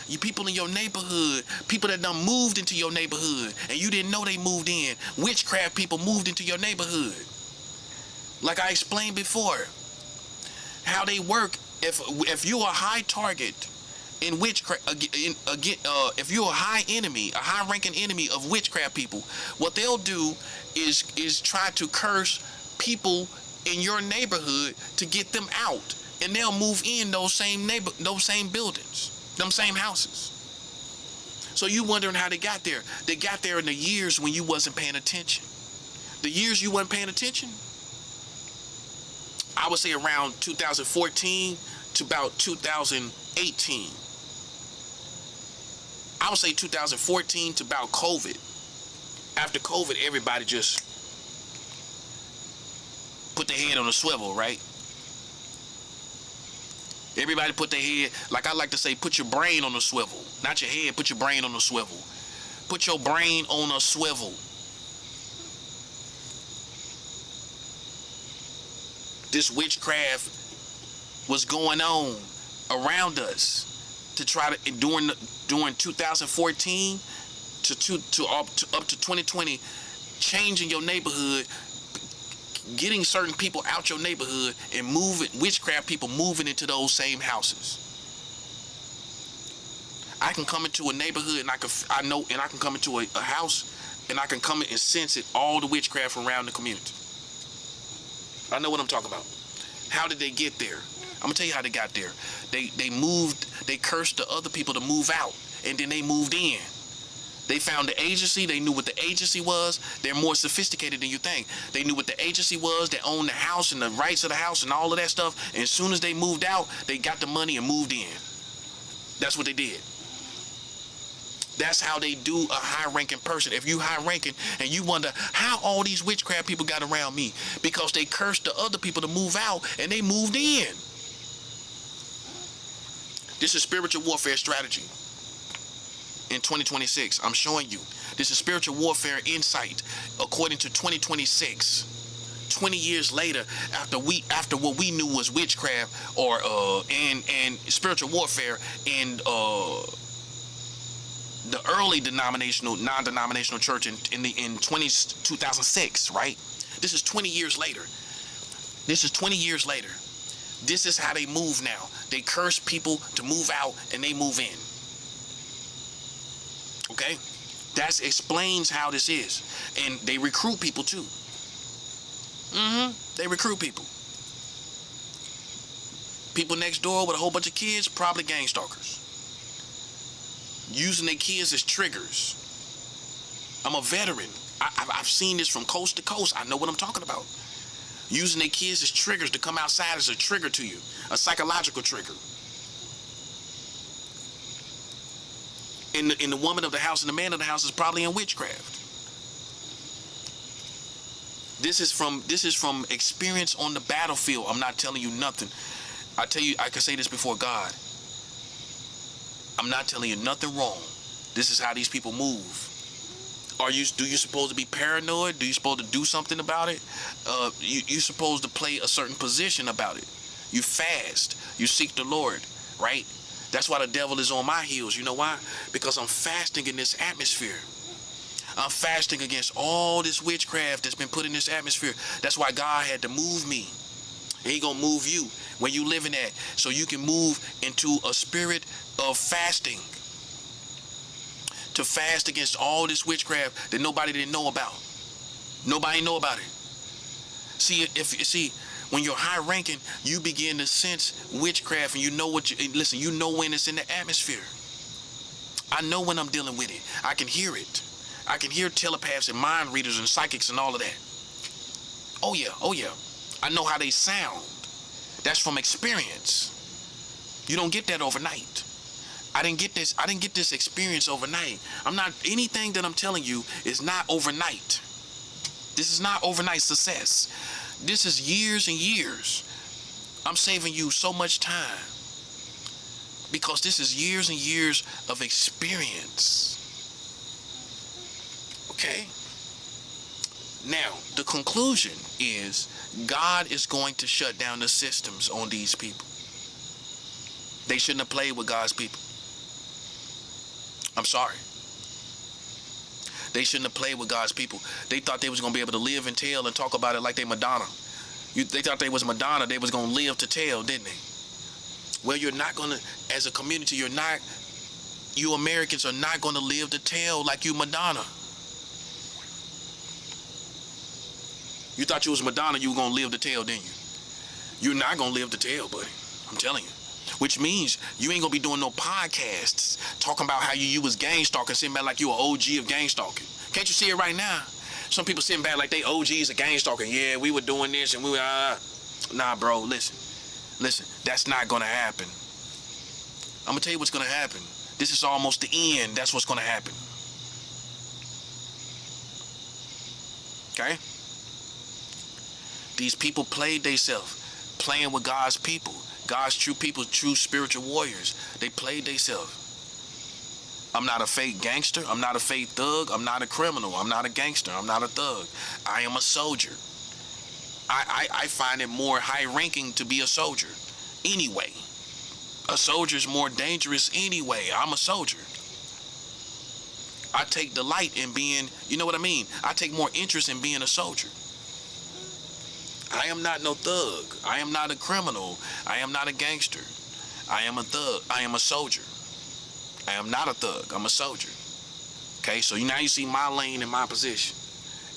You people in your neighborhood, people that done moved into your neighborhood and you didn't know they moved in. Witchcraft people moved into your neighborhood. Like I explained before, how they work. If you're a high target in witchcraft, if you're a high-ranking enemy of witchcraft people, what they'll do is try to curse people in your neighborhood to get them out, and they'll move in those same buildings, them same houses. So you wondering how they got there? They got there in the years when you wasn't paying attention. The years you wasn't paying attention, I would say around 2014 to about 2018. I would say 2014 to about COVID. After COVID, everybody just put their head on a swivel, right? Everybody put their head, like I like to say, put your brain on a swivel. Not your head, put your brain on a swivel. Put your brain on a swivel. This witchcraft was going on around us to try to, during 2014 to up to 2020, changing your neighborhood, getting certain people out your neighborhood and moving, witchcraft people moving into those same houses. I can come into a neighborhood and I can come into a house and I can come in and sense it, all the witchcraft around the community. I know what I'm talking about. How did they get there? I'm gonna tell you how they got there. They cursed the other people to move out, and then they moved in. They found the agency. They knew what the agency was. They're more sophisticated than you think. They knew what the agency was. They owned the house and the rights of the house and all of that stuff. And as soon as they moved out, they got the money and moved in. That's what they did. That's how they do a high-ranking person. If you high-ranking and you wonder how all these witchcraft people got around me, because they cursed the other people to move out and they moved in. This is spiritual warfare strategy. In 2026, I'm showing you. This is spiritual warfare insight according to 2026. 20 years later, after what we knew was witchcraft or and spiritual warfare and the early non-denominational church in 2006, right? This is 20 years later. This is how they move now. They curse people to move out and they move in. Okay? That explains how this is. And they recruit people too. They recruit people. People next door with a whole bunch of kids, probably gang stalkers. Using their kids as triggers. I'm a veteran. I've seen this from coast to coast. I know what I'm talking about. Using their kids as triggers to come outside as a trigger to you. A psychological trigger. And the woman of the house and the man of the house is probably in witchcraft. This is from experience on the battlefield. I'm not telling you nothing. I tell you, I can say this before God. I'm not telling you nothing wrong. This is how these people move. Do you supposed to be paranoid? Do you supposed to do something about it? You supposed to play a certain position about it. You fast. You seek the Lord, right? That's why the devil is on my heels. You know why? Because I'm fasting in this atmosphere. I'm fasting against all this witchcraft that's been put in this atmosphere. That's why God had to move me. And He gonna move you where you living at, so you can move into a spirit of fasting. To fast against all this witchcraft that nobody didn't know about. Nobody know about it. See, when you're high ranking, you begin to sense witchcraft, and you know you know when it's in the atmosphere. I know when I'm dealing with it. I can hear it. I can hear telepaths and mind readers and psychics and all of that. Oh yeah. I know how they sound. That's from experience. You don't get that overnight. I didn't get this experience overnight. Anything that I'm telling you is not overnight. This is not overnight success. This is years and years. I'm saving you so much time because this is years and years of experience. Okay? Now, the conclusion is God is going to shut down the systems on these people. They shouldn't have played with God's people. I'm sorry. They shouldn't have played with God's people. They thought they was going to be able to live and tell and talk about it like they Madonna. They thought they was Madonna. They was going to live to tell, didn't they? Well, you're not going to, as a community, you Americans are not going to live to tell like you Madonna. You thought you was Madonna, you were going to live to tell, didn't you? You're not going to live to tell, buddy. I'm telling you. Which means you ain't gonna be doing no podcasts talking about how you was gang stalking, sitting back like you an OG of gang stalking. Can't you see it right now? Some people sitting back like they OGs of gang stalking. Yeah, we were doing this and we were Nah, bro, listen, that's not gonna happen. I'm gonna tell you what's gonna happen. This is almost the end. That's what's gonna happen. Okay? These people played theyself, playing with God's people. God's true people, true spiritual warriors. They played theyself. I'm not a fake gangster. I'm not a fake thug. I'm not a criminal. I'm not a gangster. I'm not a thug. I am a soldier. I find it more high-ranking to be a soldier. Anyway. A soldier's more dangerous anyway. I'm a soldier. I take delight in being, you know what I mean? I take more interest in being a soldier. I am not no thug. I am not a criminal. I am not a gangster. I am a thug. I am a soldier. I am not a thug. I'm a soldier. Okay, so now you see my lane and my position.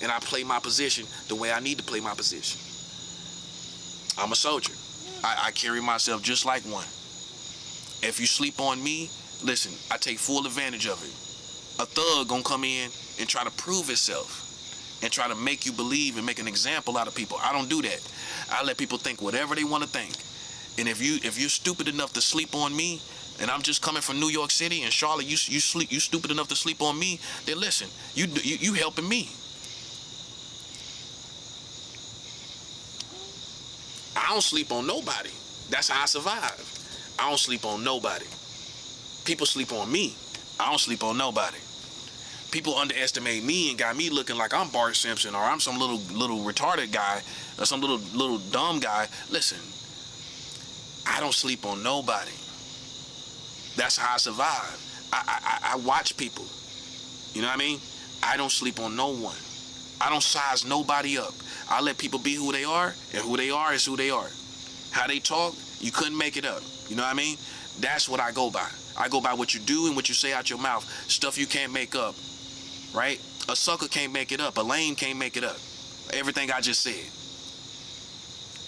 And I play my position the way I need to play my position. I'm a soldier. I carry myself just like one. If you sleep on me, listen, I take full advantage of it. A thug gonna come in and try to prove itself. And try to make you believe and make an example out of people. I don't do that. I let people think whatever they want to think. And if you're stupid enough to sleep on me, and I'm just coming from New York City, and Charlotte, you stupid enough to sleep on me, then listen, you helping me. I don't sleep on nobody. That's how I survive. I don't sleep on nobody. People sleep on me. I don't sleep on nobody. People underestimate me and got me looking like I'm Bart Simpson or I'm some little retarded guy or some little dumb guy. Listen, I don't sleep on nobody. That's how I survive. I watch people. You know what I mean? I don't sleep on no one. I don't size nobody up. I let people be who they are, and who they are is who they are. How they talk, you couldn't make it up. You know what I mean? That's what I go by. I go by what you do and what you say out your mouth. Stuff you can't make up, right? A sucker can't make it up. A lame can't make it up. Everything I just said.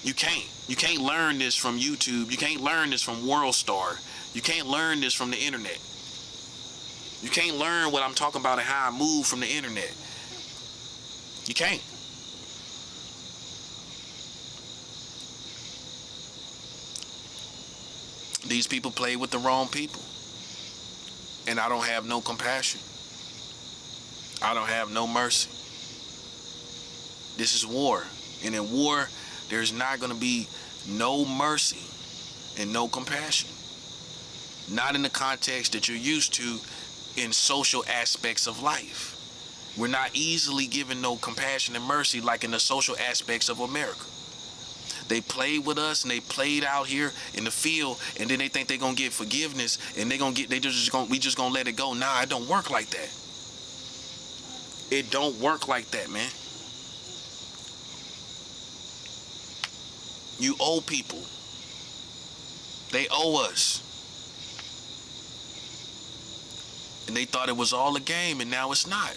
You can't. You can't learn this from YouTube. You can't learn this from WorldStar. You can't learn this from the internet. You can't learn what I'm talking about and how I move from the internet. You can't. These people play with the wrong people. And I don't have no compassion. I don't have no mercy. This is war. And in war, there's not going to be no mercy and no compassion. Not in the context that you're used to in social aspects of life. We're not easily given no compassion and mercy like in the social aspects of America. They played with us and they played out here in the field, and then they think they're gonna get forgiveness and we just gonna let it go. Nah, it don't work like that. It don't work like that, man. You owe people. They owe us. And they thought it was all a game, and now it's not.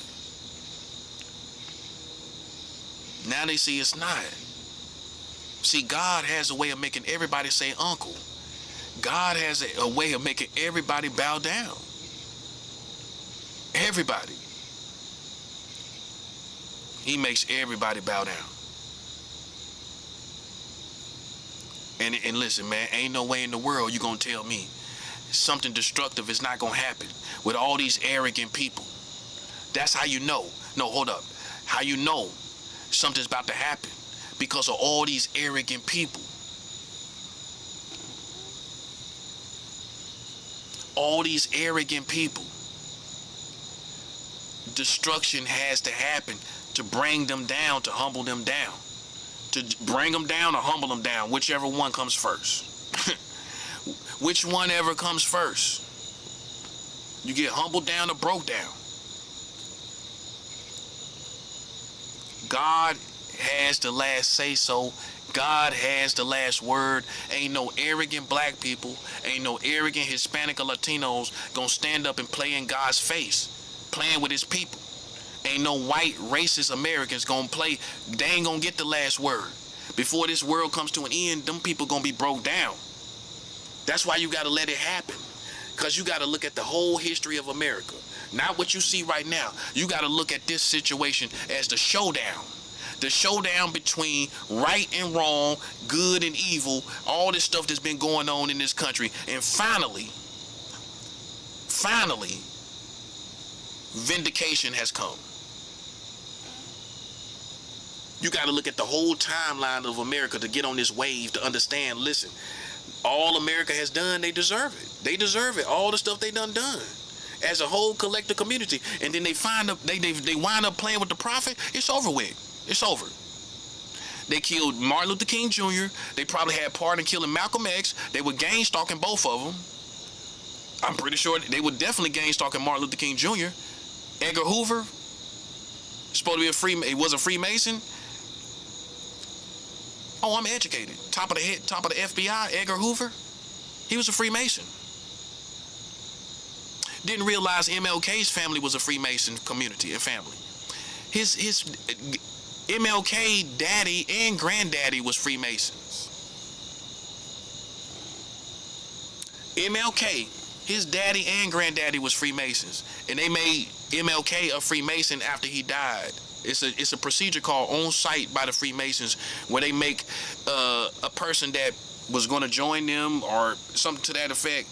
Now they see it's not. See, God has a way of making everybody say uncle. God has a way of making everybody bow down. Everybody. He makes everybody bow down. And listen, man, ain't no way in the world you gonna tell me something destructive is not gonna happen with all these arrogant people. That's how you know. No, hold up. How you know something's about to happen? Because of all these arrogant people. All these arrogant people. Destruction has to happen to bring them down, to humble them down. To bring them down or humble them down, whichever one comes first. Which one ever comes first? You get humbled down or broke down. God has the last say so. God has the last word. Ain't no arrogant black people, ain't no arrogant Hispanic or Latinos gonna stand up and play in God's face, playing with his people. Ain't no white racist Americans gonna play. They ain't gonna get the last word. Before this world comes to an end, them people gonna be broke down. That's why you gotta let it happen. Because you gotta look at the whole history of America. Not what you see right now. You gotta look at this situation as the showdown. The showdown between right and wrong, good and evil, all this stuff that's been going on in this country. And finally, vindication has come. You got to look at the whole timeline of America to get on this wave to understand, listen, all America has done, they deserve it. They deserve it. All the stuff they done as a whole collective community. And then they wind up playing with the prophet. It's over with. It's over. They killed Martin Luther King Jr. They probably had part in killing Malcolm X. They were gang stalking both of them. I'm pretty sure they were definitely gang stalking Martin Luther King Jr. Edgar Hoover, supposed to be he was a Freemason. Oh, I'm educated. Top of the FBI, Edgar Hoover. He was a Freemason. Didn't realize MLK's family was a Freemason community and family. His MLK daddy and granddaddy was Freemasons. MLK, his daddy and granddaddy was Freemasons, and they made MLK a Freemason after he died. It's a procedure called on site by the Freemasons, where they make a person that was going to join them or something to that effect.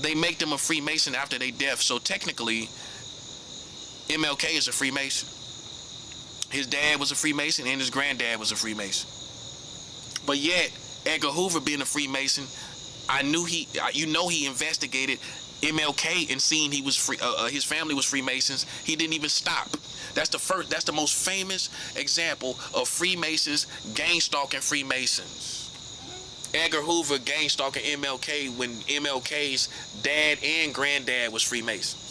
They make them a Freemason after their death. So technically, MLK is a Freemason. His dad was a Freemason and his granddad was a Freemason. But yet, Edgar Hoover being a Freemason, he investigated MLK and seeing he was his family was Freemasons, he didn't even stop. That's the most famous example of Freemasons gang stalking Freemasons. Edgar Hoover gang stalking MLK when MLK's dad and granddad was Freemasons.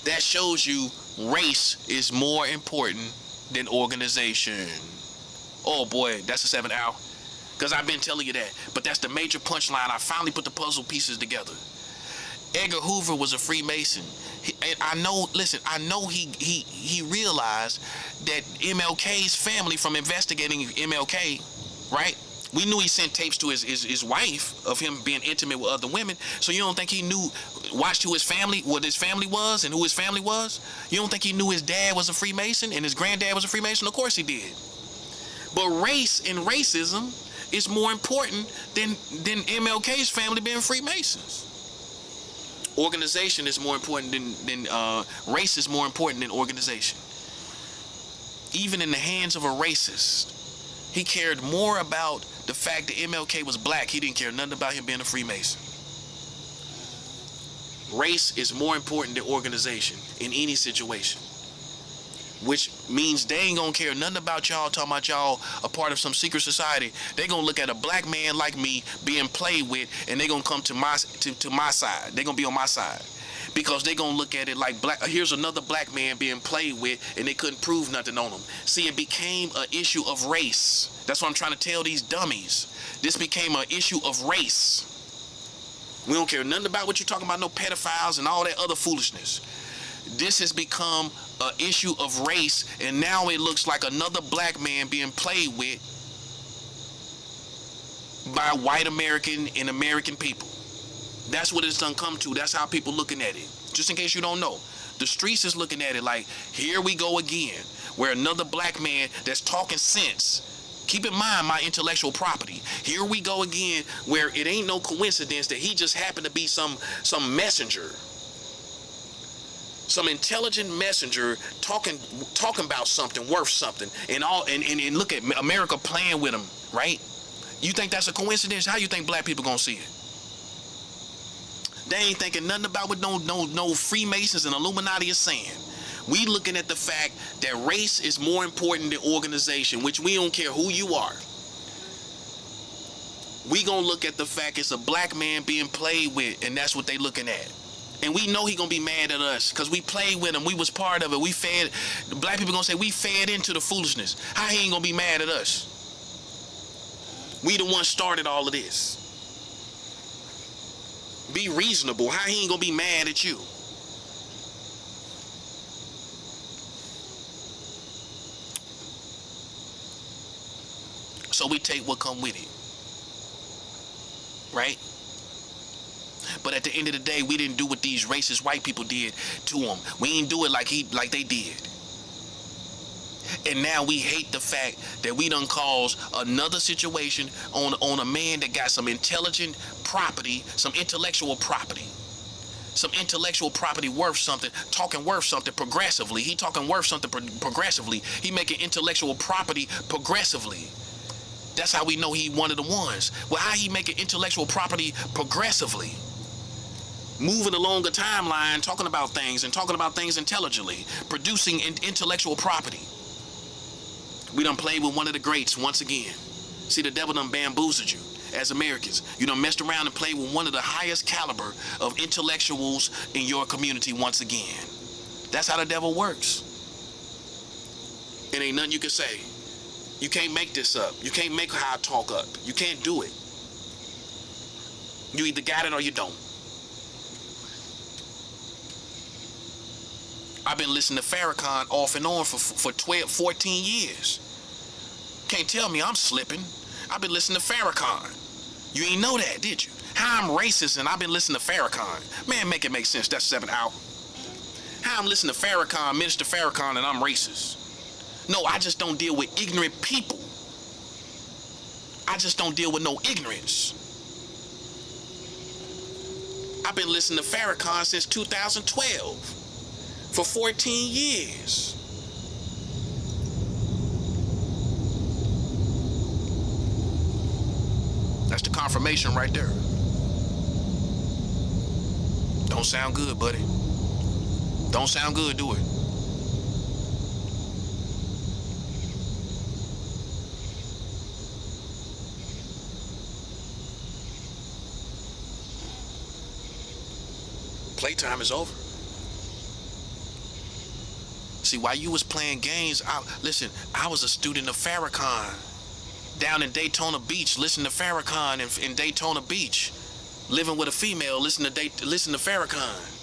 That shows you race is more important than organization. Oh boy, that's a 7 hour. Because I've been telling you that. But that's the major punchline. I finally put the puzzle pieces together. Edgar Hoover was a Freemason. I know he realized that MLK's family, from investigating MLK, right? We knew he sent tapes to his wife of him being intimate with other women. So you don't think he watched what his family was and who his family was? You don't think he knew his dad was a Freemason and his granddad was a Freemason? Of course he did. But race and racism is more important than MLK's family being Freemasons. Organization is more important than race is more important than organization. Even in the hands of a racist, he cared more about the fact that MLK was black. He didn't care nothing about him being a Freemason. Race is more important than organization in any situation. Which means they ain't gonna care nothing about y'all talking about y'all a part of some secret society. They gonna look at a black man like me being played with, and they gonna come to my side. They gonna be on my side because they gonna look at it like here's another black man being played with, and they couldn't prove nothing on him. See, it became an issue of race. That's what I'm trying to tell these dummies. This became an issue of race. We don't care nothing about what you're talking about, no pedophiles and all that other foolishness. This has become an issue of race, and now it looks like another black man being played with by white American and American people. That's what it's done come to. That's how people looking at it. Just in case you don't know, the streets is looking at it like, here we go again, where another black man that's talking sense. Keep in mind my intellectual property. Here we go again, where it ain't no coincidence that he just happened to be some messenger. Some intelligent messenger talking about something worth something, and look at America playing with him, right? You think that's a coincidence? How you think black people gonna see it? They ain't thinking nothing about what no Freemasons and Illuminati is saying. We looking at the fact that race is more important than organization, which we don't care who you are. We gonna look at the fact it's a black man being played with, and that's what they looking at. And we know he gonna be mad at us because we played with him. We was part of it. We fed. The black people gonna say we fed into the foolishness. How he ain't gonna be mad at us? We the ones started all of this. Be reasonable. How he ain't gonna be mad at you? So we take what come with it, right? But at the end of the day, we didn't do what these racist white people did to him. We ain't do it like they did. And now we hate the fact that we done caused another situation on a man that got some intelligent property, some intellectual property worth something, talking worth something progressively. He talking worth something progressively. He making intellectual property progressively. That's how we know he one of the ones. Well, how he making intellectual property progressively? Moving along a timeline, talking about things intelligently, producing intellectual property. We done played with one of the greats once again. See, the devil done bamboozled you as Americans. You done messed around and played with one of the highest caliber of intellectuals in your community once again. That's how the devil works. It ain't nothing you can say. You can't make this up. You can't make how I talk up. You can't do it. You either got it or you don't. I've been listening to Farrakhan off and on for 14 years. Can't tell me I'm slipping. I've been listening to Farrakhan. You ain't know that, did you? How I'm racist and I've been listening to Farrakhan. Man, make it make sense. That's 7 hours. How I'm listening to Farrakhan, Minister Farrakhan, and I'm racist. No, I just don't deal with ignorant people. I just don't deal with no ignorance. I've been listening to Farrakhan since 2012. For 14 years. That's the confirmation right there. Don't sound good, buddy. Don't sound good, do it. Playtime is over. See, while you was playing games, listen, I was a student of Farrakhan. Down in Daytona Beach, listen to Farrakhan in Daytona Beach. Living with a female, listen to Farrakhan.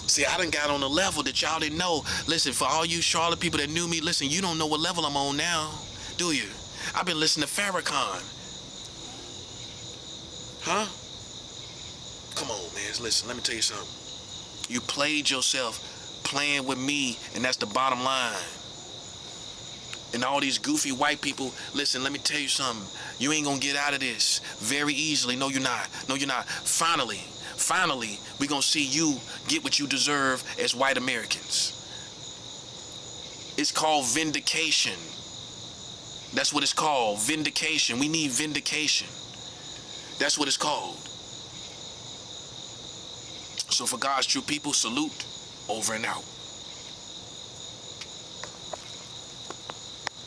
See, I done got on a level that y'all didn't know. Listen, for all you Charlotte people that knew me, listen, you don't know what level I'm on now, do you? I've been listening to Farrakhan. Huh? Come on, man. Listen, let me tell you something. You played yourself playing with me, and that's the bottom line. And all these goofy white people, listen, let me tell you something. You ain't gonna get out of this very easily. No, you're not. No, you're not. Finally, we gonna see you get what you deserve as white Americans. It's called vindication. That's what it's called, vindication. We need vindication. That's what it's called. So for God's true people, salute, over and out.